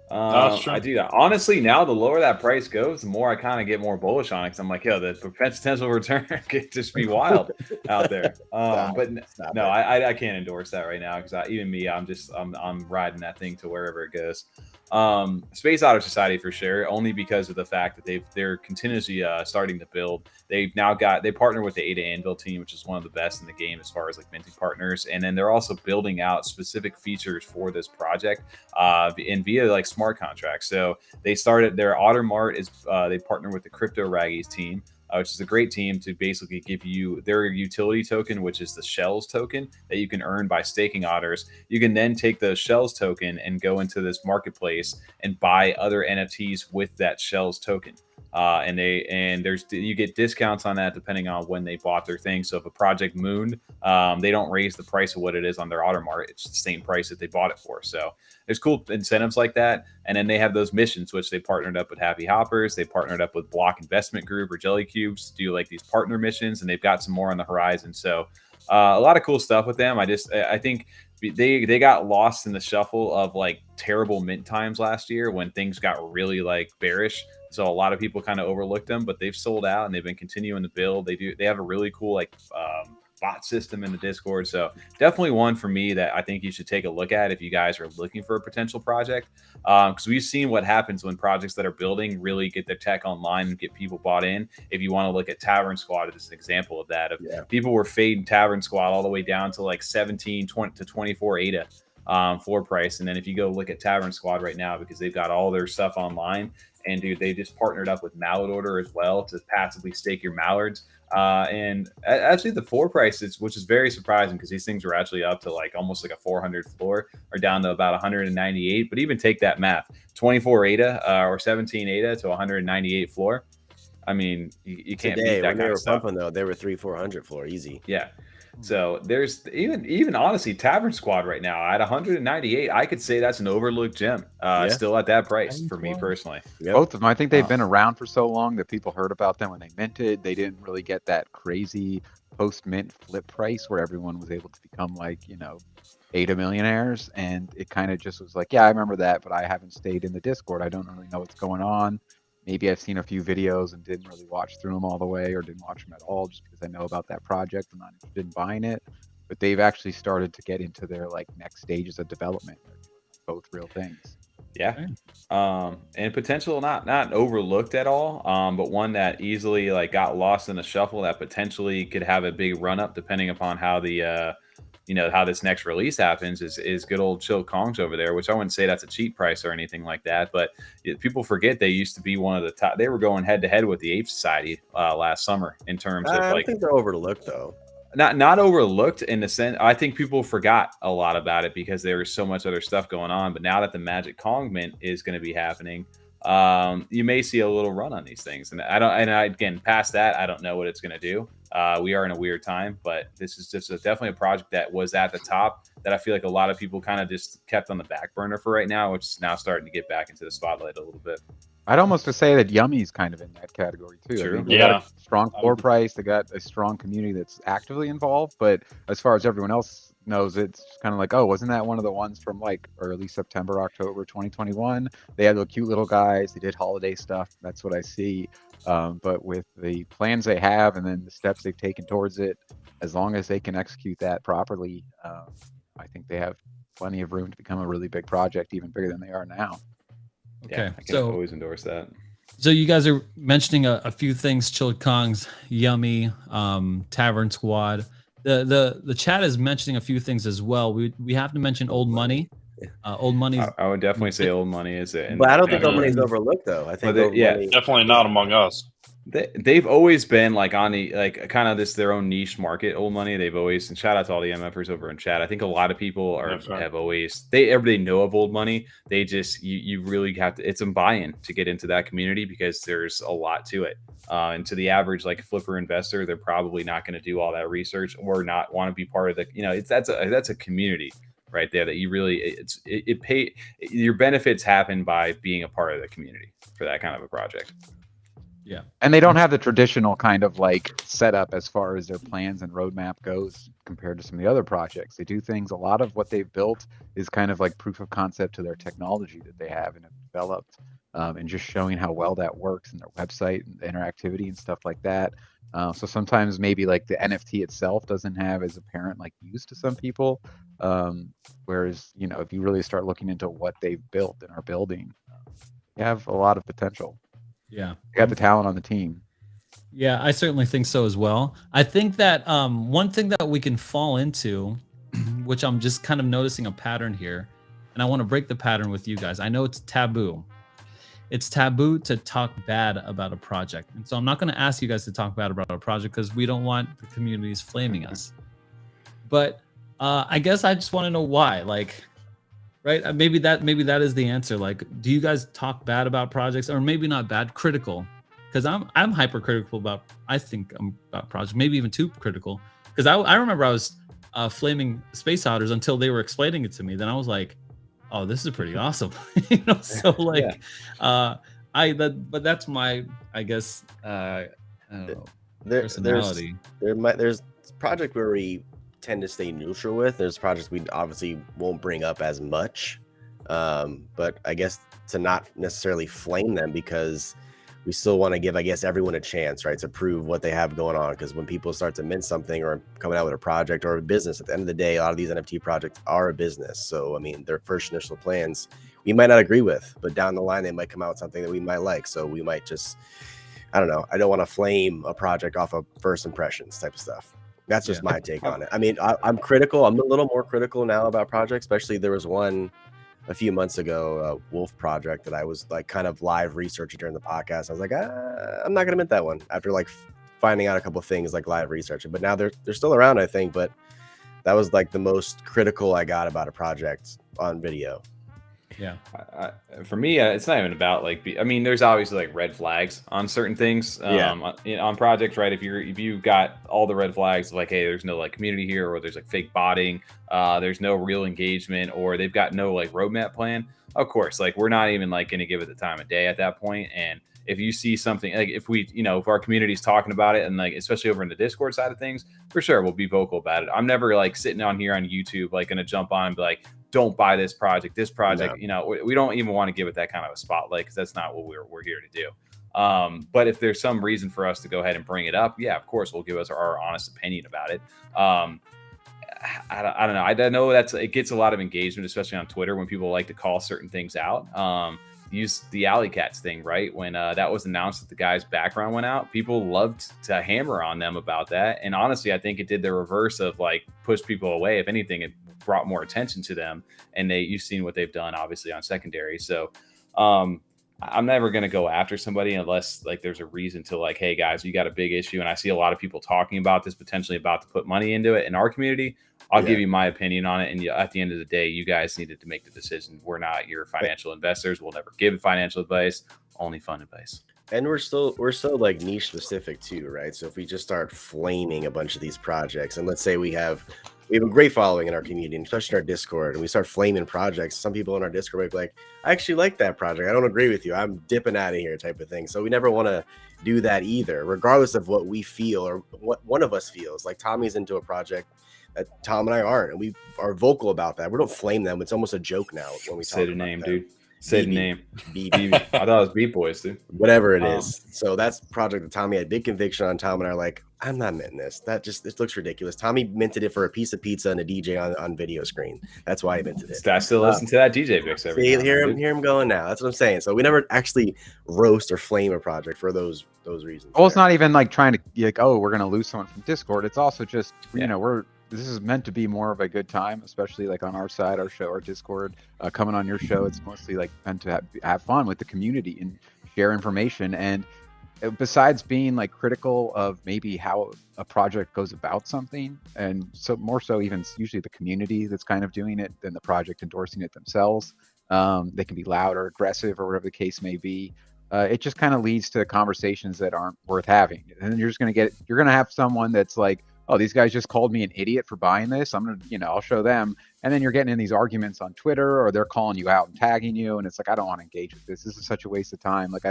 I do that. Honestly, now the lower that price goes, the more I kind of get more bullish on it. Because I'm like, yo, the potential return could just be wild out there. I can't endorse that right now because even me, I'm riding that thing to wherever it goes. Space Otter Society for sure, only because of the fact that they're continuously starting to build. They partner with the Ada Anvil team, which is one of the best in the game as far as like minting partners, and then they're also building out specific features for this project and via like smart contracts. So they started their Otter Mart is they partner with the Crypto Raggies team, which is a great team to basically give you their utility token, which is the Shells token that you can earn by staking Otters. You can then take the Shells token and go into this marketplace and buy other NFTs with that Shells token. You get discounts on that depending on when they bought their thing. So if a project mooned, they don't raise the price of what it is on their Otter Mart. It's the same price that they bought it for. So there's cool incentives like that. And then they have those missions, which they partnered up with Happy Hoppers. They partnered up with Block Investment Group or Jelly Cubes to do like these partner missions, and they've got some more on the horizon. So a lot of cool stuff with them. I think they got lost in the shuffle of like terrible mint times last year when things got really like bearish. So a lot of people kind of overlooked them, but they've sold out and they've been continuing to build. They have a really cool like bot system in the Discord. So definitely one for me that I think you should take a look at if you guys are looking for a potential project. Because we've seen what happens when projects that are building really get their tech online and get people bought in. If you want to look at Tavern Squad as an example of that, people were fading Tavern Squad all the way down to like 17 to 24 ADA floor price. And then if you go look at Tavern Squad right now, because they've got all their stuff online, and dude, they just partnered up with Mallard Order as well to passively stake your mallards. And actually the floor prices, which is very surprising because these things were actually up to like almost like a 400 floor or down to about 198. But even take that math, 24 ADA or 17 ADA to 198 floor. I mean, you can't beat that when kind they of stuff. Pumping, though, they were 300-400 floor easy. Yeah. So there's even honestly Tavern Squad right now at 198. I could say that's an overlooked gem. Still at that price for me personally. Yep. Both of them. I think they've been around for so long that people heard about them when they minted. They didn't really get that crazy post-mint flip price where everyone was able to become like, ADA millionaires. And it kind of just was like, yeah, I remember that, but I haven't stayed in the Discord. I don't really know what's going on. Maybe I've seen a few videos and didn't really watch through them all the way or didn't watch them at all just because I know about that project. I'm not interested in buying it. But they've actually started to get into their like next stages of development. They're both real things. Yeah. And potential not overlooked at all, but one that easily like got lost in the shuffle that potentially could have a big run up depending upon how the how this next release happens is good old Chill Kongs over there, which I wouldn't say that's a cheap price or anything like that. But people forget they used to be one of the top. They were going head to head with the Ape Society last summer in terms of like. I think they're overlooked though. Not overlooked in the sense. I think people forgot a lot about it because there was so much other stuff going on. But now that the Magic Kong mint is going to be happening, you may see a little run on these things. And again, past that, I don't know what it's going to do. We are in a weird time, but this is just definitely a project that was at the top that I feel like a lot of people kind of just kept on the back burner for right now, which is now starting to get back into the spotlight a little bit. I'd almost say that Yummy's kind of in that category too. True. I mean, they got a strong floor price. They got a strong community that's actively involved. But as far as everyone else knows, it's kind of like, oh, wasn't that one of the ones from like early September, October 2021? They had the cute little guys. They did holiday stuff. That's what I see. But with the plans they have and then the steps they've taken towards it, as long as they can execute that properly, I think they have plenty of room to become a really big project, even bigger than they are now. Okay, yeah, I can always endorse that. So you guys are mentioning a few things: Chilled Kongs, Yummy, Tavern Squad. The chat is mentioning a few things as well. We have to mention Old Money. Old Money. I would definitely say Old Money is it. But I don't think Old Money is overlooked though. I think definitely not among us. They've always been like on the like kind of this their own niche market, old money. They've always, and shout out to all the MFers over in chat. I think a lot of people have always everybody know of old money. They just you really have to, it's a buy-in to get into that community because there's a lot to it. And to the average like flipper investor, they're probably not going to do all that research or not want to be part of the, that's a community right there that you really your benefits happen by being a part of the community for that kind of a project. Yeah. And they don't have the traditional kind of like setup as far as their plans and roadmap goes compared to some of the other projects. They do things, a lot of what they've built is kind of like proof of concept to their technology that they have and have developed, and just showing how well that works in their website and the interactivity and stuff like that. So sometimes maybe like the NFT itself doesn't have as apparent like use to some people. Whereas, if you really start looking into what they've built and are building, you have a lot of potential. Yeah. You got the talent on the team. Yeah, I certainly think so as well. I think that one thing that we can fall into, which I'm just kind of noticing a pattern here, and I want to break the pattern with you guys. I know it's taboo. It's taboo to talk bad about a project. And so I'm not going to ask you guys to talk bad about a project because we don't want the communities flaming us. But I guess I just want to know why. Like, right? Maybe that is the answer. Like, do you guys talk bad about projects, or maybe not bad, critical? Because I'm hypercritical about, I think I'm about projects, maybe even too critical. Because I remember I was flaming Space Otters until they were explaining it to me. Then I was like, oh, this is pretty awesome. So like, but that's my, I guess, I don't know, personality. There's a project where we tend to stay neutral with. There's projects we obviously won't bring up as much, but I guess to not necessarily flame them because we still want to give, I guess, everyone a chance, right, to prove what they have going on. Because when people start to mint something or coming out with a project or a business, at the end of the day, a lot of these NFT projects are a business. So, I mean, their first initial plans we might not agree with, but down the line, they might come out with something that we might like. So we might just, I don't know. I don't want to flame a project off of first impressions type of stuff. That's just my take on it. I mean, I'm critical. I'm a little more critical now about projects, especially there was one a few months ago, Wolf project that I was like kind of live researching during the podcast. I was like, I'm not going to mint that one after like finding out a couple of things like live researching, but now they're still around, I think. But that was like the most critical I got about a project on video. Yeah. For me, it's not even about like, I mean, there's obviously like red flags on certain things on projects, right? If you've got all the red flags, like, hey, there's no like community here, or there's like fake botting, there's no real engagement, or they've got no like roadmap plan. Of course, like we're not even like going to give it the time of day at that point. And if you see something like if we, if our community's talking about it and like, especially over in the Discord side of things, for sure, we'll be vocal about it. I'm never like sitting on here on YouTube, like going to jump on and be like, don't buy this project, no. We don't even want to give it that kind of a spotlight because that's not what we're here to do. But if there's some reason for us to go ahead and bring it up, yeah, of course, we'll give us our honest opinion about it. I don't know. I know it gets a lot of engagement, especially on Twitter when people like to call certain things out. Use the Alley Cats thing, right? When that was announced that the guy's background went out, people loved to hammer on them about that. And honestly, I think it did the reverse of like push people away. If anything, it brought more attention to them. And you've seen what they've done, obviously, on secondary. So I'm never going to go after somebody unless like there's a reason to like, hey guys, you got a big issue. And I see a lot of people talking about this, potentially about to put money into it in our community. I'll give you my opinion on it. And at the end of the day, you guys needed to make the decision. We're not your financial investors. We'll never give financial advice, only fun advice. And we're so like niche specific too, right? So if we just start flaming a bunch of these projects, and let's say we have a great following in our community, and especially in our Discord, and we start flaming projects, some people in our Discord might be like, I actually like that project. I don't agree with you. I'm dipping out of here type of thing. So we never want to do that either, regardless of what we feel or what one of us feels. Like Tommy's into a project that Tom and I aren't, and we are vocal about that. We don't flame them. It's almost a joke now when we say talk the name, them. dude. Say the name. BB. I thought it was Beat Boys, dude. Whatever it is. So that's a project that Tommy had big conviction on. Tom and I are like, I'm not minting this. This looks ridiculous. Tommy minted it for a piece of pizza and a DJ on video screen. That's why he minted it. I still listen to that DJ mix every time. Hear him going now. That's what I'm saying. So we never actually roast or flame a project for those reasons. Well, it's not even like trying to like, oh, we're gonna lose someone from Discord. It's also just this is meant to be more of a good time, especially like on our side, our show, our Discord. Coming on your show, it's mostly like meant to have fun with the community and share information. And besides being like critical of maybe how a project goes about something, and so more so even usually the community that's kind of doing it than the project endorsing it themselves. They can be loud or aggressive or whatever the case may be. It just kind of leads to conversations that aren't worth having. And then you're going to have someone that's like, oh, these guys just called me an idiot for buying this. I'm going to, I'll show them. And then you're getting in these arguments on Twitter, or they're calling you out and tagging you. And it's like, I don't want to engage with this. This is such a waste of time. Like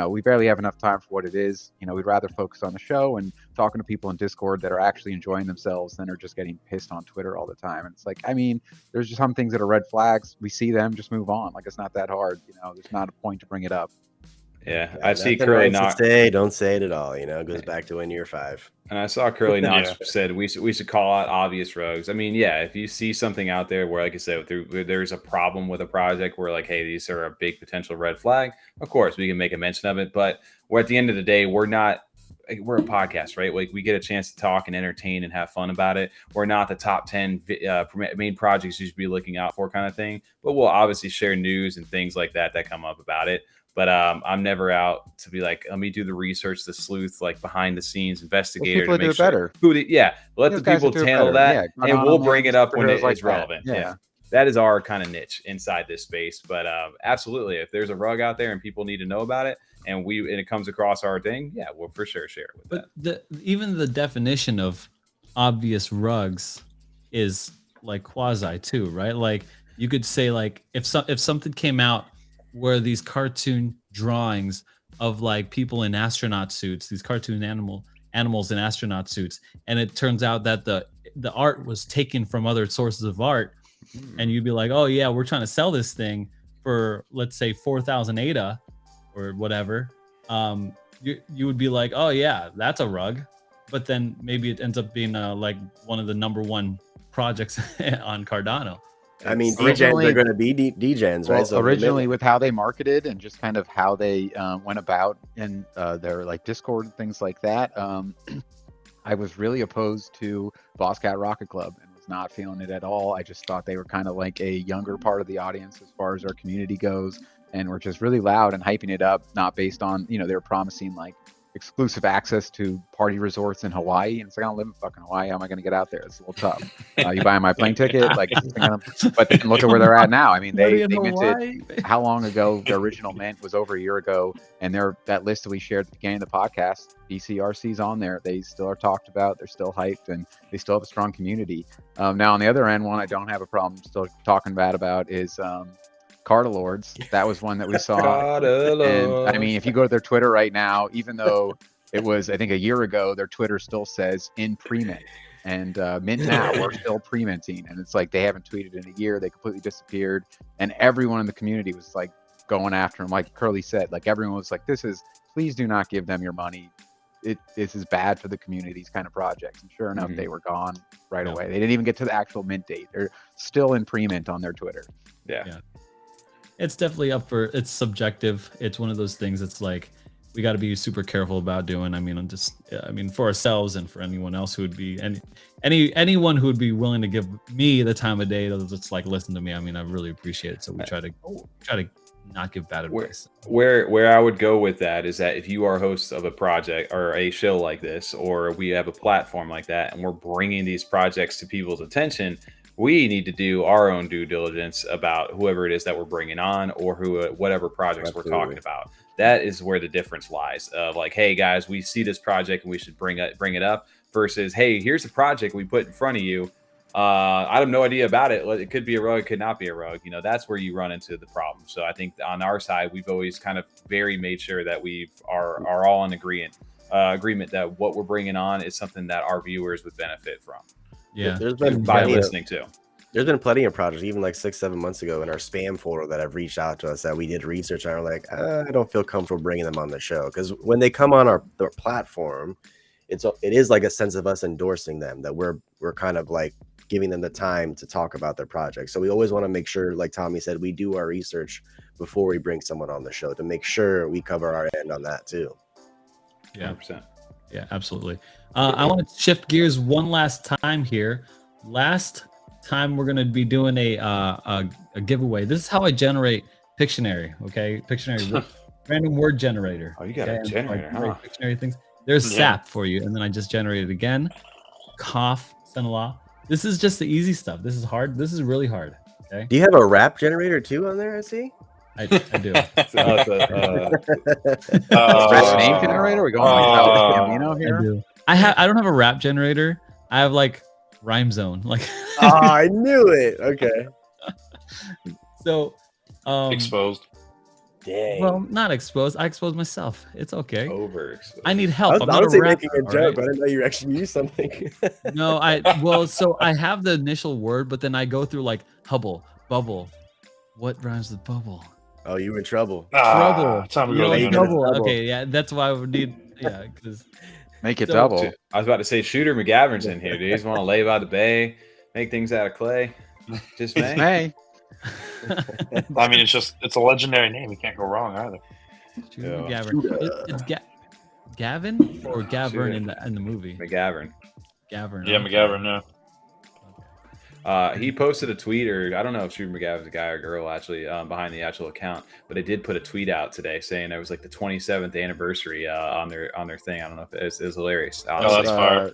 we barely have enough time for what it is. We'd rather focus on the show and talking to people in Discord that are actually enjoying themselves than are just getting pissed on Twitter all the time. And it's like, there's just some things that are red flags. We see them, just move on. Like, it's not that hard. There's not a point to bring it up. Yeah, I see Curly Knox say, don't say it at all. It goes back to in year 5. And I saw Curly Knox said we should call out obvious rogues. If you see something out there where, like I said, there's a problem with a project where, like, hey, these are a big potential red flag, of course we can make a mention of it. But we're at the end of the day, we're a podcast, right? Like, we get a chance to talk and entertain and have fun about it. We're not the top 10 main projects you should be looking out for kind of thing, but we'll obviously share news and things like that come up about it. But I'm never out to be like, let me do the research, the sleuth, like behind the scenes investigator to make sure let the people handle that, and we'll bring it up when it is relevant. Yeah, that is our kind of niche inside this space. But absolutely, if there's a rug out there and people need to know about it, and it comes across our thing, we'll for sure share it with that. Even the definition of obvious rugs is like quasi too, right? Like, you could say, like, if something came out where these cartoon drawings of like people in astronaut suits, these cartoon animals in astronaut suits, and it turns out that the art was taken from other sources of art, and you'd be like, oh yeah, we're trying to sell this thing for, let's say, 4,000 ADA or whatever, you would be like, oh yeah, that's a rug. But then maybe it ends up being like one of the #1 projects on Cardano. DGens are going to be DGens, right? So originally, with how they marketed and just kind of how they went about in their like Discord and things like that, I was really opposed to Boss Cat Rocket Club and was not feeling it at all. I just thought they were kind of like a younger part of the audience as far as our community goes, and were just really loud and hyping it up, not based on, they were promising like exclusive access to party resorts in Hawaii, and it's like, I don't live in fucking Hawaii. How am I going to get out there? It's a little tough. You buying my plane ticket? Like, but then look at where they're at now. I mean, they minted how long ago? The original mint was over a year ago, and that list that we shared at the beginning of the podcast, BCRC's on there. They still are talked about. They're still hyped, and they still have a strong community. Now on the other end, one I don't have a problem still talking bad about is Carda Lords. That was one that we saw. And if you go to their Twitter right now, even though it was, I think, a year ago, their Twitter still says in pre-mint. And mint now, we're still pre-minting. And it's like, they haven't tweeted in a year. They completely disappeared. And everyone in the community was like going after them. Like Curly said, like, everyone was like, please do not give them your money. This is bad for the community, these kind of projects. And sure enough, they were gone right away. They didn't even get to the actual mint date. They're still in pre-mint on their Twitter. Yeah. It's definitely it's subjective. It's one of those things that's like, we got to be super careful about doing. For ourselves and for anyone else who would be, anyone who would be willing to give me the time of day to just like listen to me. I really appreciate it. So we try to not give bad advice. Where I would go with that is that if you are hosts of a project or a show like this, or we have a platform like that, and we're bringing these projects to people's attention, we need to do our own due diligence about whoever it is that we're bringing on, or whatever projects we're talking about. That is where the difference lies. Of like, hey guys, we see this project and we should bring it up. Versus, hey, here's a project we put in front of you. I have no idea about it. It could be a rug, it could not be a rug. That's where you run into the problem. So I think on our side, we've always kind of made sure that we are all in agreement that what we're bringing on is something that our viewers would benefit from. Yeah, there's been by listening too. There's been plenty of projects, even like 6-7 months ago, in our spam folder that have reached out to us that we did research and are like, I don't feel comfortable bringing them on the show, because when they come on our platform, it is like a sense of us endorsing them, that we're kind of like giving them the time to talk about their project. So we always want to make sure, like Tommy said, we do our research before we bring someone on the show to make sure we cover our end on that too. Yeah, 100%. Yeah, absolutely. I want to shift gears one last time here. Last time we're going to be doing a giveaway. This is how I generate Pictionary. Okay, Pictionary Random word generator. Oh, you got a generator, huh? Pictionary things. There's sap for you, and then I just generated again. Cough, Senala. This is just the easy stuff. This is hard. This is really hard. Okay. Do you have a rap generator too on there? I see. I do. Rap name generator? We're going like Camino here. I don't have a rap generator. I have like Rhyme Zone. Like I knew it. Okay. So exposed. Dang. Well, not exposed. I exposed myself. It's okay. Overexposed. I need help. I was making a joke, but I didn't know you actually used something. No, so I have the initial word, but then I go through like hubble, bubble. What rhymes with bubble? Oh, you in trouble. Trouble. Time to go double. Okay, yeah, that's why I would need because make it double. I was about to say Shooter McGavern's in here. Do you just want to lay by the bay, make things out of clay? Just may. I mean, it's a legendary name. You can't go wrong either. It's Gavin or Gavin in the movie. McGavern. Gavin. Yeah, McGavin. No. He posted a tweet, or I don't know if Shooter McGavern's a guy or girl actually behind the actual account, but they did put a tweet out today saying it was like the 27th anniversary on their thing. I don't know if it was hilarious. Oh, that's fire.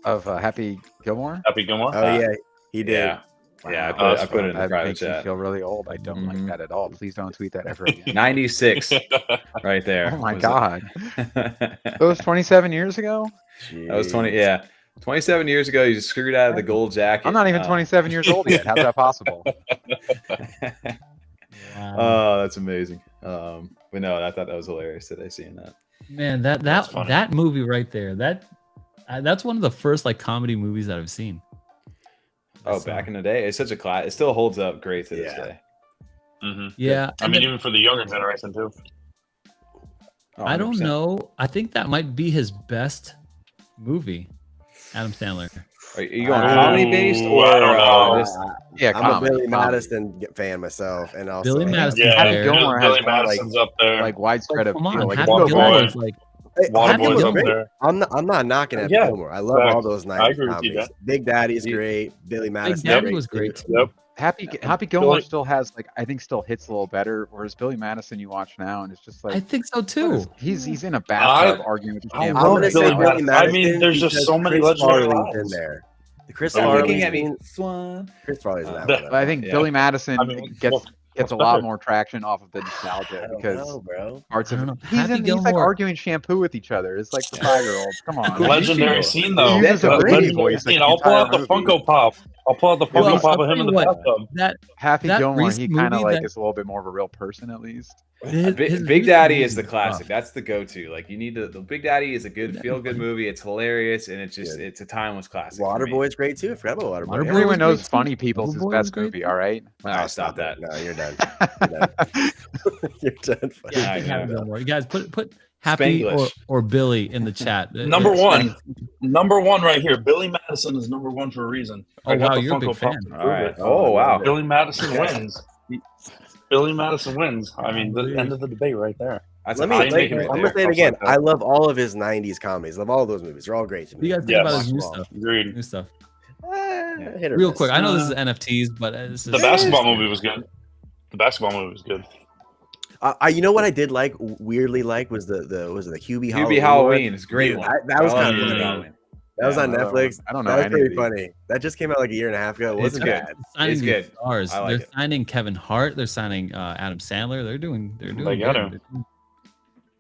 Of Happy Gilmore. Happy Gilmore. Oh yeah, he did. Yeah. Wow. Yeah, I put it in the private chat. I feel really old. I don't like that at all. Please don't tweet that ever again. 96, right there. Oh my god, that was 27 years ago. Jeez. That was 20. Yeah, 27 years ago. You just screwed out of the gold jacket. I'm not even 27 years old yet. How's that possible? Oh, that's amazing. But no, I thought that was hilarious today seeing that. Man, that movie right there. That's one of the first like comedy movies that I've seen. Oh, back in the day, it's such a class. It still holds up great to this day. Mm-hmm. Yeah, I mean, even for the younger generation too. I don't know. I think that might be his best movie, Adam Sandler. Are you going comedy based or yeah? I'm a Billy Madison fan myself, and also Billy Madison. Yeah, Happy Gilmore Billy has Madison's up there. Like widespread come on, like Happy Gilmore is like. Waterboy's up there. I'm not knocking at Gilmore. I love all those 90s comedies. Big Daddy's great. Billy Madison. Big Daddy was great. Yep. Happy Gilmore still has like I think still hits a little better, whereas Billy Madison you watch now and it's just like I think so too. He's in a bathtub arguing with his I love Billy Madison. I mean, there's just so many legendary lines in there. Chris looking at me. Chris Farley's in that one. But I think Billy Madison gets a lot more traction off of the nostalgia because parts of he's like arguing shampoo with each other. It's like the 5-year-olds. Come on, legendary scene though. That's a Brady voice. I'll pull out the Funko Pop. I'll pull out the Funko Pop of him in the bathtub. That Happy Gilmore, he kind of like is a little bit more of a real person at least. Big Daddy is the classic. That's the go-to. Like you need the Big Daddy is a good feel-good movie. It's hilarious and it's a timeless classic. Waterboy's great too. I forgot about Waterboy. Everyone knows Funny People's his best movie. All right. No, stop that. No, you're done. You're done. You guys put Happy or Billy in the chat. Number one right here. Billy Madison is number one for a reason. Oh wow, you're a big fan. All right. Oh wow. Billy Madison wins. Billy Madison wins. I mean, the end of the debate right there. I'm gonna say it again. I love all of his '90s comedies. Love all of those movies. They're all great to me. You guys think about his new stuff? Agreed. New stuff. Real quick, I know this is NFTs, but the basketball movie was good. The basketball movie was good. You know what I did weirdly like was the Hubie Halloween is great. Dude, that was kind of funny. That was on Netflix. I don't know. That was pretty funny. That just came out like a year and a half ago. It wasn't bad. It's good. Stars. They're signing Kevin Hart. They're signing Adam Sandler. They're doing. They got him.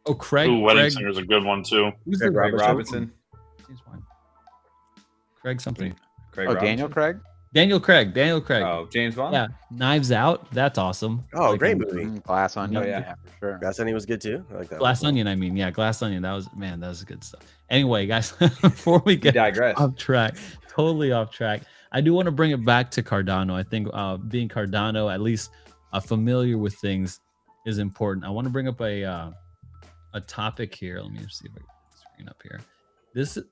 Oh, Craig. Wedding Singer's a good one too. Who's Craig Robinson? Craig something. Daniel Craig. Daniel Craig. Oh, James Bond. Yeah, Knives Out. That's awesome. Oh, great movie. Glass Onion. Oh, yeah, for sure. Glass Onion was good too. I like that. Glass Onion. I mean, yeah, Glass Onion. That was good stuff. Anyway, guys, before we get off track, totally off track, I do want to bring it back to Cardano. I think being Cardano, at least familiar with things, is important. I want to bring up a topic here. Let me see if I can get the screen up here.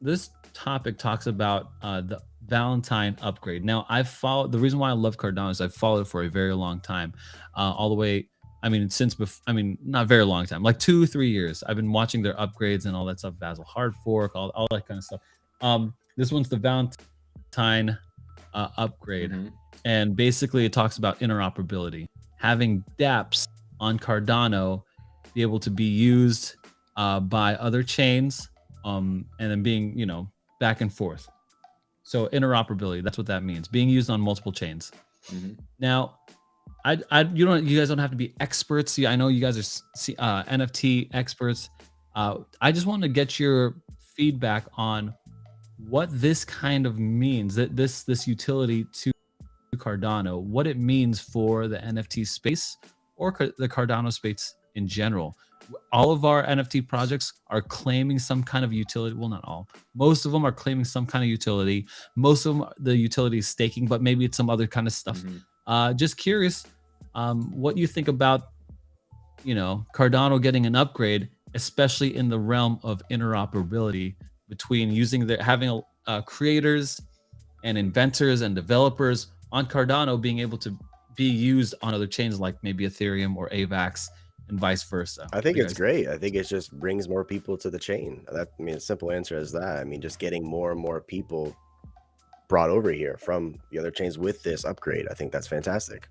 This topic talks about the Valentine Upgrade. Now, I've followed, the reason why I love Cardano is I've followed it for a very long time, all the way. I mean, not very long time, like 2-3 years. I've been watching their upgrades and all that stuff. Basil hard fork, all that kind of stuff. This one's the Valentine upgrade, and basically it talks about interoperability. Having dApps on Cardano be able to be used by other chains, and then being, you know, back and forth. So interoperability, that's what that means, being used on multiple chains. Now, you guys don't have to be experts. Yeah, I know you guys are NFT experts. I just want to get your feedback on what this kind of means, that this utility to Cardano, what it means for the NFT space or the Cardano space in general. All of our NFT projects are claiming some kind of utility. Well, not all. Most of them are claiming some kind of utility. Most of them, the utility is staking, but maybe it's some other kind of stuff. Just curious, what you think about, you know, Cardano getting an upgrade, especially in the realm of interoperability between having creators and inventors and developers on Cardano being able to be used on other chains like maybe Ethereum or AVAX and vice versa. I think it's great. I think it just brings more people to the chain. I mean, a simple answer is that. I mean, just getting more and more people brought over here from the other chains with this upgrade. I think that's fantastic.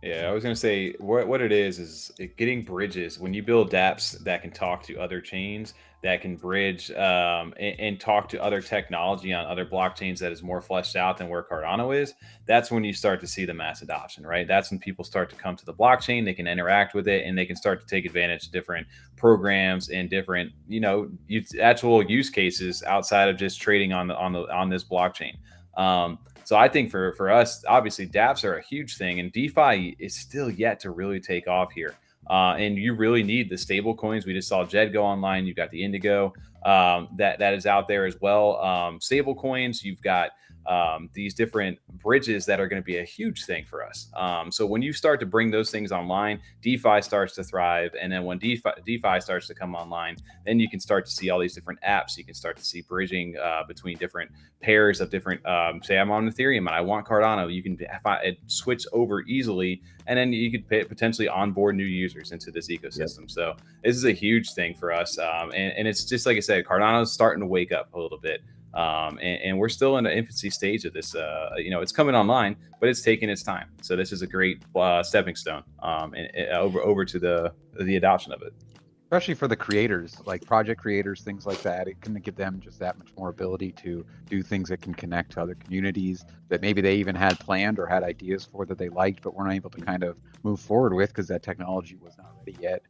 Yeah, I was going to say what it is getting bridges. When you build dApps that can talk to other chains, that can bridge and talk to other technology on other blockchains that is more fleshed out than where Cardano is, that's when you start to see the mass adoption, right? That's when people start to come to the blockchain, they can interact with it, and they can start to take advantage of different programs and different, you know, actual use cases outside of just trading on this blockchain. So I think for us, obviously dApps are a huge thing, and DeFi is still yet to really take off here. And you really need the stable coins. We just saw Jed go online. You've got the Indigo that is out there as well. Stable coins, you've got these different bridges that are going to be a huge thing for us. So when you start to bring those things online, DeFi starts to thrive. And then when DeFi starts to come online, then you can start to see all these different apps. You can start to see bridging between different pairs of different, say I'm on Ethereum and I want Cardano, you can switch over easily. And then you could potentially onboard new users into this ecosystem. So this is a huge thing for us. And it's just like I said, Cardano's starting to wake up a little bit. And we're still in the infancy stage of this. You know, it's coming online, but it's taking its time. So this is a great stepping stone over to the adoption of it. Especially for the creators, like project creators, things like that. It can give them just that much more ability to do things that can connect to other communities that maybe they even had planned or had ideas for that they liked, but weren't able to kind of move forward with because that technology was not ready yet.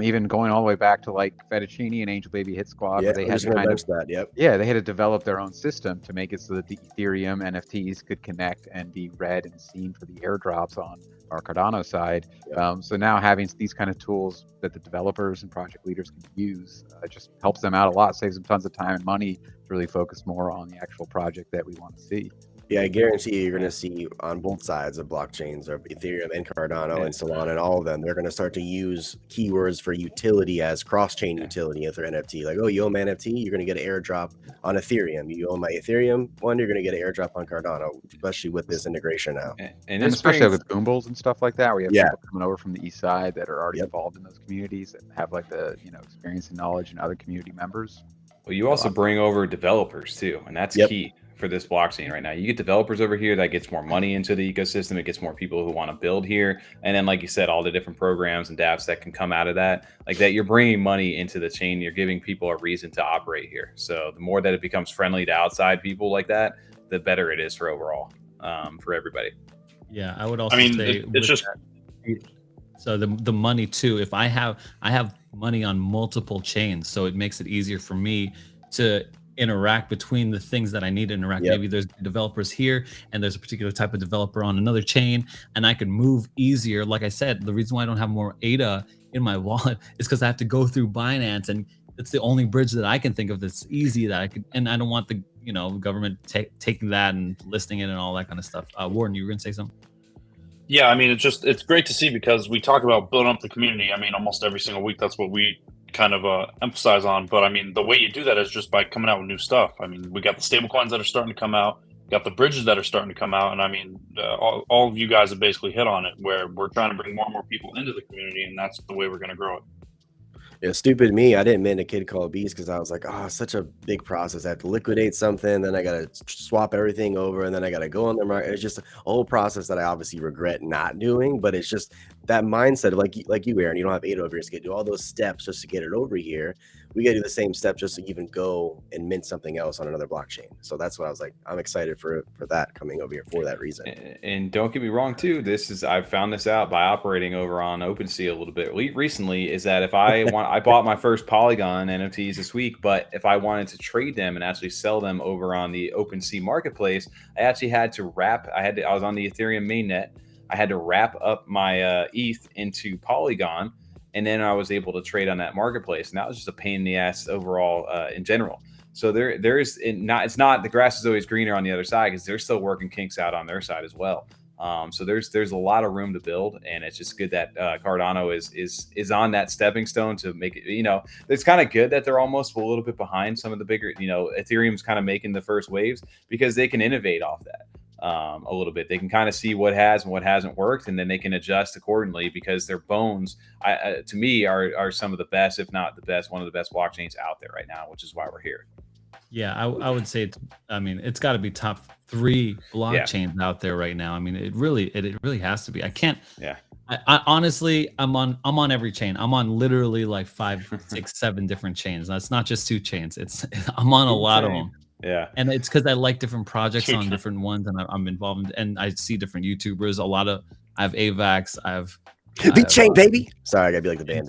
Even going all the way back to like Fettuccine and Angel Baby Hit Squad, where they had to kind of they had to develop their own system to make it so that the Ethereum NFTs could connect and be read and seen for the airdrops on our Cardano side. So now having these kind of tools that the developers and project leaders can use just helps them out a lot, saves them tons of time and money to really focus more on the actual project that we want to see. Yeah, I guarantee you're going to see on both sides of blockchains, of Ethereum and Cardano and Solana and all of them, they're going to start to use keywords for utility as cross-chain utility with their NFT. Like, oh, you own my NFT, you're going to get an airdrop on Ethereum. You own my Ethereum one, you're going to get an airdrop on Cardano, especially with this integration now. And especially with Boombles and stuff like that, where you have people coming over from the east side that are already involved in those communities that have like the experience and knowledge and other community members. Well, you also bring over developers too, and that's key for this blockchain right now. You get developers over here, that gets more money into the ecosystem. It gets more people who want to build here. And then, like you said, all the different programs and dApps that can come out of that, like that, you're bringing money into the chain. You're giving people a reason to operate here. So the more that it becomes friendly to outside people like that, the better it is for overall, for everybody. Yeah, I would also say it's just so the money too. If I have money on multiple chains, so it makes it easier for me to interact between the things that I need to interact. Maybe there's developers here and there's a particular type of developer on another chain, and I can move easier. Like I said, the reason why I don't have more ADA in my wallet is because I have to go through Binance, and it's the only bridge that I can think of that's easy that I could, and I don't want the government taking that and listing it and all that kind of stuff. Warden, you were gonna say something? Yeah, I mean, it's great to see, because we talk about building up the community. I mean, almost every single week, that's what we kind of emphasize on. But I mean, the way you do that is just by coming out with new stuff. I mean, we got the stable coins that are starting to come out, got the bridges that are starting to come out, and I mean, all of you guys have basically hit on it, where we're trying to bring more and more people into the community, and that's the way we're going to grow it. Yeah, stupid me. I didn't mint a kid called Beast because I was like, oh, it's such a big process. I have to liquidate something, then I got to swap everything over, and then I got to go on the market. It's just a whole process that I obviously regret not doing, but it's just that mindset of like you, Aaron, you don't have ADA over here, so you do all those steps just to get it over here. We got to do the same step just to even go and mint something else on another blockchain. So that's what I was like, I'm excited for that coming over here for that reason. And don't get me wrong too, I found this out by operating over on OpenSea a little bit recently, is that if I bought my first Polygon NFTs this week, but if I wanted to trade them and actually sell them over on the OpenSea marketplace, I actually had to I was on the Ethereum mainnet. I had to wrap up my ETH into Polygon, and then I was able to trade on that marketplace. And that was just a pain in the ass overall in general. So it's not the grass is always greener on the other side, because they're still working kinks out on their side as well. So there's a lot of room to build, and it's just good that Cardano is on that stepping stone to make it. It's kind of good that they're almost a little bit behind some of the bigger. Ethereum's kind of making the first waves because they can innovate off that. A little bit. They can kind of see what has and what hasn't worked, and then they can adjust accordingly, because their bones, to me, are some of the best, if not the best, one of the best blockchains out there right now, which is why we're here. Yeah, I would say it's got to be top 3 blockchains out there right now. I mean, it really has to be. I can't. Yeah. I honestly, I'm on every chain. I'm on literally like 5, 6, 7 different chains. That's not just 2 chains. I'm on a lot of them. Yeah, and it's because I like different projects on different ones, and I'm involved in, and I see different YouTubers. I have AVAX. I have big chain, baby. Sorry, I gotta be like the band.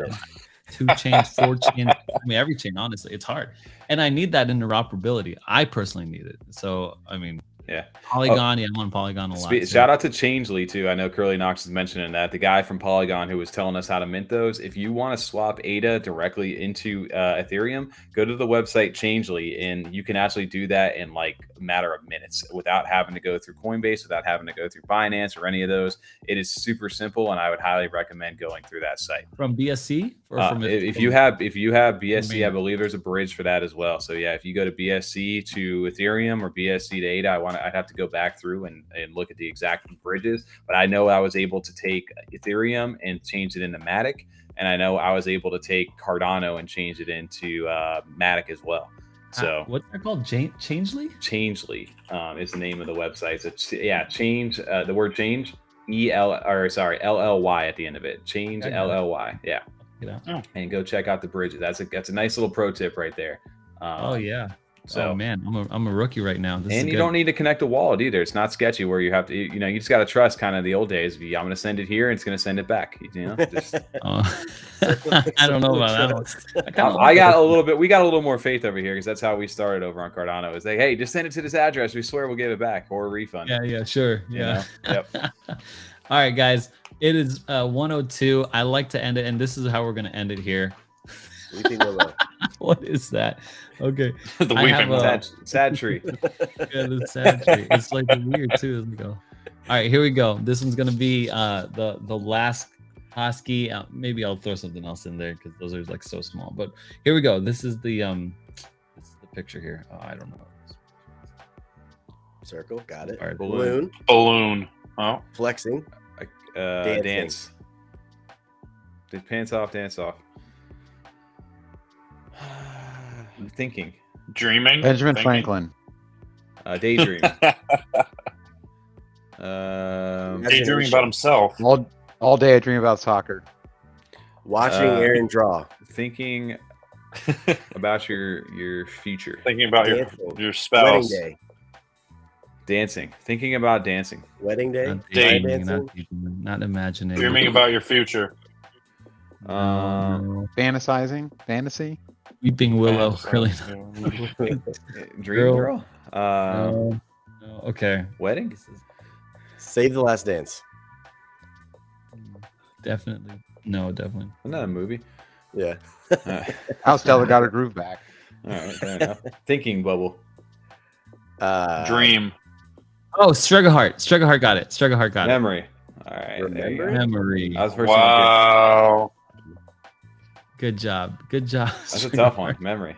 2 chains, 4 chains. I mean, every chain. Honestly, it's hard, and I need that interoperability. I personally need it. So, I mean, yeah, Polygon. I'm on Polygon a lot. Shout out to Changely too. I know Curly Knox is mentioning that, the guy from Polygon who was telling us how to mint those. If you want to swap ADA directly into Ethereum, go to the website Changely, and you can actually do that in like a matter of minutes without having to go through Coinbase, without having to go through Binance or any of those. It is super simple, and I would highly recommend going through that site. From BSC, or if you have BSC, I believe there's a bridge for that as well. So yeah, if you go to BSC to Ethereum or BSC to ADA, I'd have to go back through and look at the exact bridges, but I know I was able to take Ethereum and change it into Matic, and I know I was able to take Cardano and change it into Matic as well. So what's that called? Changely? Changely is the name of the website. So change the word change LLY at the end of it. Change LLY. Yeah. And go check out the bridges. That's a nice little pro tip right there. Oh yeah. So man, I'm a rookie right now. And you don't need to connect a wallet either. It's not sketchy where you have to, you just got to trust kind of the old days. I'm going to send it here, and it's going to send it back. Just, I don't know about that one. We got a little more faith over here, because that's how we started over on Cardano. Is hey, just send it to this address. We swear we'll give it back, or a refund. Yeah, sure. Yeah. Yep. All right, guys. It is 1:02. I like to end it, and this is how we're going to end it here. What is that? Okay. The weeping sad tree. Yeah, the sad tree. It's like weird too. Let's go. All right, here we go. This one's gonna be the last Husky. Maybe I'll throw something else in there, because those are like so small. But here we go. This is the picture here. Oh, I don't know. Circle. Got it. All right, balloon. Oh, flexing. Dance. Pants off. Dance off. Thinking. Dreaming. Benjamin Franklin. Daydream. Daydreaming about himself. All day I dream about soccer. Watching Aaron draw. Thinking about your future. Thinking about your spouse. Wedding day. Dancing. Thinking about dancing. Wedding day. Not imagining. Dreaming about your future. Fantasizing. Fantasy. Weeping Willow. Really. Dream girl. No. Okay. Wedding. Save the Last Dance. Definitely. No, definitely. Not a movie. Yeah. How Stella got her groove back. All right, fair enough. Thinking bubble. Dream. Oh, Struggle-Heart. Struggle-Heart got it. Struggle-Heart got Memory. All right. Memory. That was the first wow. Good job. Good job. That's a tough one. Memory.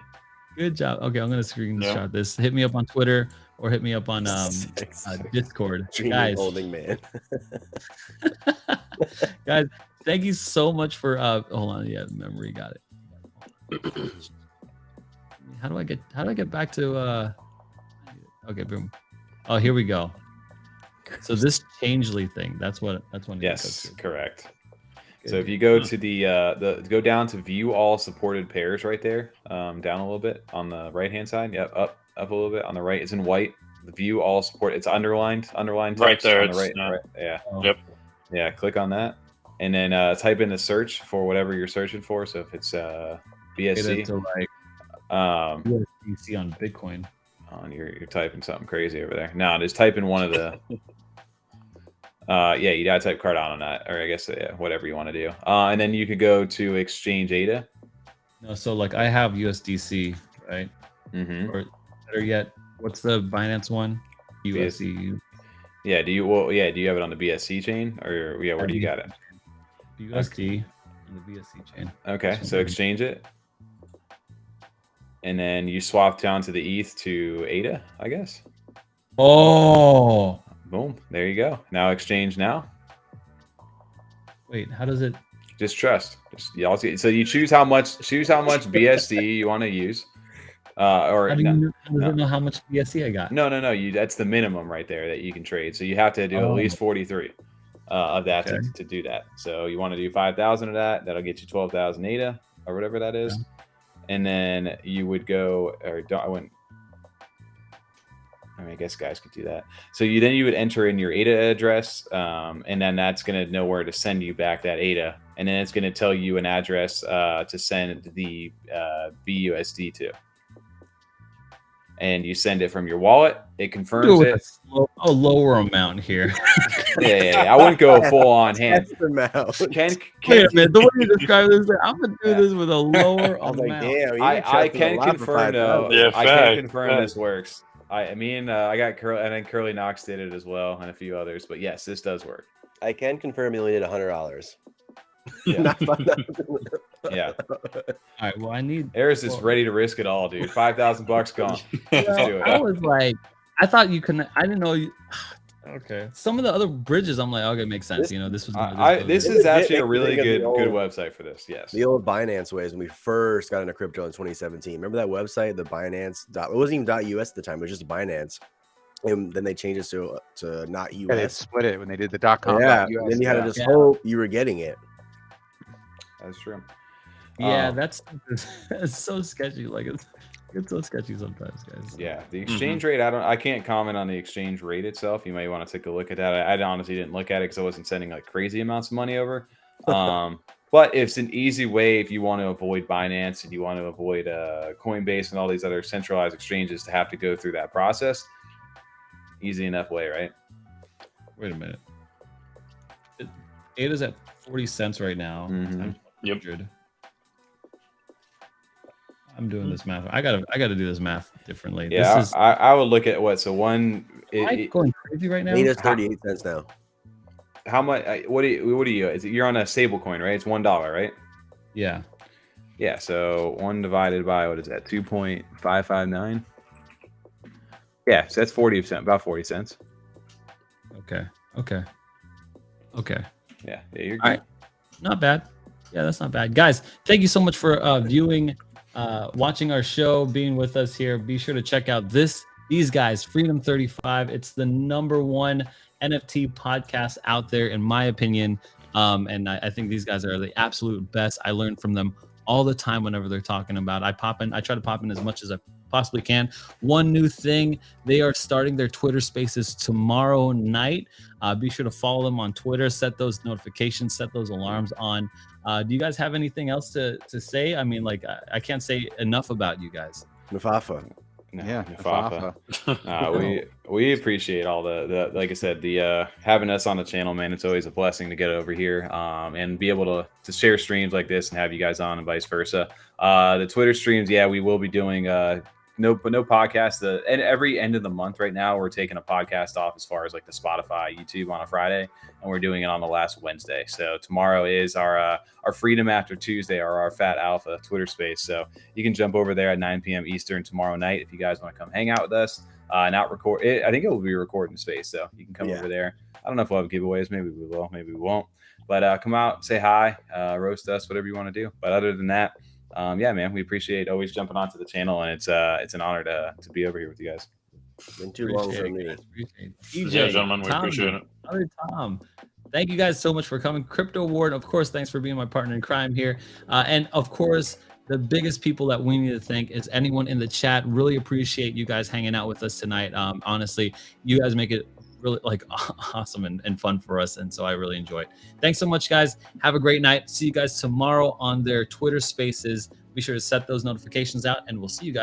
Good job. Okay, I'm gonna screenshot this. Hit me up on Twitter, or hit me up on Discord. Guys, holding man. Guys, thank you so much for hold on. Yeah, memory got it. How do I get back to okay, boom. Oh, here we go. So this Changely thing, that's one. Yes, correct. So if you go to go down to view all supported pairs right there, down a little bit on the right hand side. Yep, up a little bit on the right. It's in white. The view all support. It's underlined text right there on the right. Yeah. Yep. Yeah. Click on that, and then type in the search for whatever you're searching for. So if it's BSC, to like USDC on Bitcoin. You're typing something crazy over there. No, just type in one of the. Yeah, you gotta type Cardano on that, or I guess whatever you want to do. And then you could go to exchange ADA. No, so like I have USDC, right? Mm-hmm. Or better yet, what's the Binance one? USD. Yeah. Do you have it on the BSC chain, or where do you got it? USD on the BSC chain. Okay, so exchange it, and then you swap down to the ETH to ADA, I guess. Oh. Boom! There you go. Now exchange now. Wait, how does it? Just trust. Y'all see. So you choose how much BSC you want to use, or how does it know how much BSC I got? No. That's the minimum right there that you can trade. So you have to do at least 43 of that to do that. So you want to do 5,000 of that. That'll get you 12,000 ADA or whatever that is, and then you would go I guess guys could do that. So you would enter in your ADA address, and then that's going to know where to send you back that ADA, and then it's going to tell you an address to send the BUSD to. And you send it from your wallet. It confirms it. A lower amount here. Yeah. I wouldn't go full on hand. That's the amount. Wait a minute. The way you describe this, I'm gonna do this with a lower amount. Like, damn, I can confirm though. Yeah, I can confirm this works. I got Curly, and then Curly Knox did it as well, and a few others. But yes, this does work. I can confirm you only did $100. Yeah. Yeah. All right. Well, I need. Eris is ready to risk it all, dude. $5,000 gone. Let's do it. I was like, I thought you couldn't. I didn't know you. Okay. Some of the other bridges, I'm like, okay, it makes sense. This was. This is actually a really good website for this. Yes. The old Binance ways when we first got into crypto in 2017. Remember that website, the Binance. It wasn't even .us at the time. It was just Binance. And then they changed it to not US. Yeah, they split it when they did the .com. Yeah. And then you had to just hope you were getting it. That's true. Yeah, that's so sketchy. Like it's so sketchy sometimes, guys. Yeah, the exchange rate. I can't comment on the exchange rate itself. You may want to take a look at that. I honestly didn't look at it because I wasn't sending like crazy amounts of money over. But it's an easy way if you want to avoid Binance and you want to avoid Coinbase and all these other centralized exchanges to have to go through that process. Easy enough way, right? Wait a minute. ADA's at 40 cents right now. Yep. I'm doing this math. I gotta do this math differently. Yeah, this is, I would look at what. So one. Am I going crazy right now? ADA's 38 cents now. How much? What do you? You're on a stable coin, right? It's $1, right? Yeah. Yeah. So 1 divided by what is that? 2.559. Yeah. So that's 40%. About 40 cents. Okay. Yeah. You're good. All right. Not bad. Yeah, that's not bad. Guys, thank you so much for viewing, watching our show, being with us here. Be sure to check out these guys, Freedom 35. It's the #1 NFT podcast out there, in my opinion. And I think these guys are the absolute best. I learn from them all the time whenever they're talking about. I try to pop in as much as I possibly can. One new thing, they are starting their Twitter spaces tomorrow night. Be sure to follow them on Twitter, set those notifications, set those alarms on. Do you guys have anything else to say? I mean, like, I can't say enough about you guys. Mufafa. Mufafa. We appreciate all the like I said, the having us on the channel, man. It's always a blessing to get over here and be able to share streams like this and have you guys on and vice versa. The Twitter streams, yeah, we will be doing no podcast. And every end of the month right now, we're taking a podcast off as far as like the Spotify, YouTube on a Friday, and we're doing it on the last Wednesday. So tomorrow is our Freedom After Tuesday, or our Fat Alpha Twitter space. So you can jump over there at 9 p.m. Eastern tomorrow night if you guys want to come hang out with us. Not record it. I think it will be recording space, so you can come over there. I don't know if we'll have giveaways. Maybe we will. Maybe we won't. But come out, say hi, roast us, whatever you want to do. But other than that, yeah, man, we appreciate always jumping onto the channel, and it's an honor to be over here with you guys. Been too long for me. DJ, yeah, gentlemen, we appreciate it. Other Tom, Thank you guys so much for coming. Crypto Warden, of course, thanks for being my partner in crime here. And of course, the biggest people that we need to thank is anyone in the chat. Really appreciate you guys hanging out with us tonight. Honestly, you guys make it really like awesome and fun for us. And so I really enjoy it. Thanks so much, guys. Have a great night. See you guys tomorrow on their Twitter Spaces. Be sure to set those notifications out, and we'll see you guys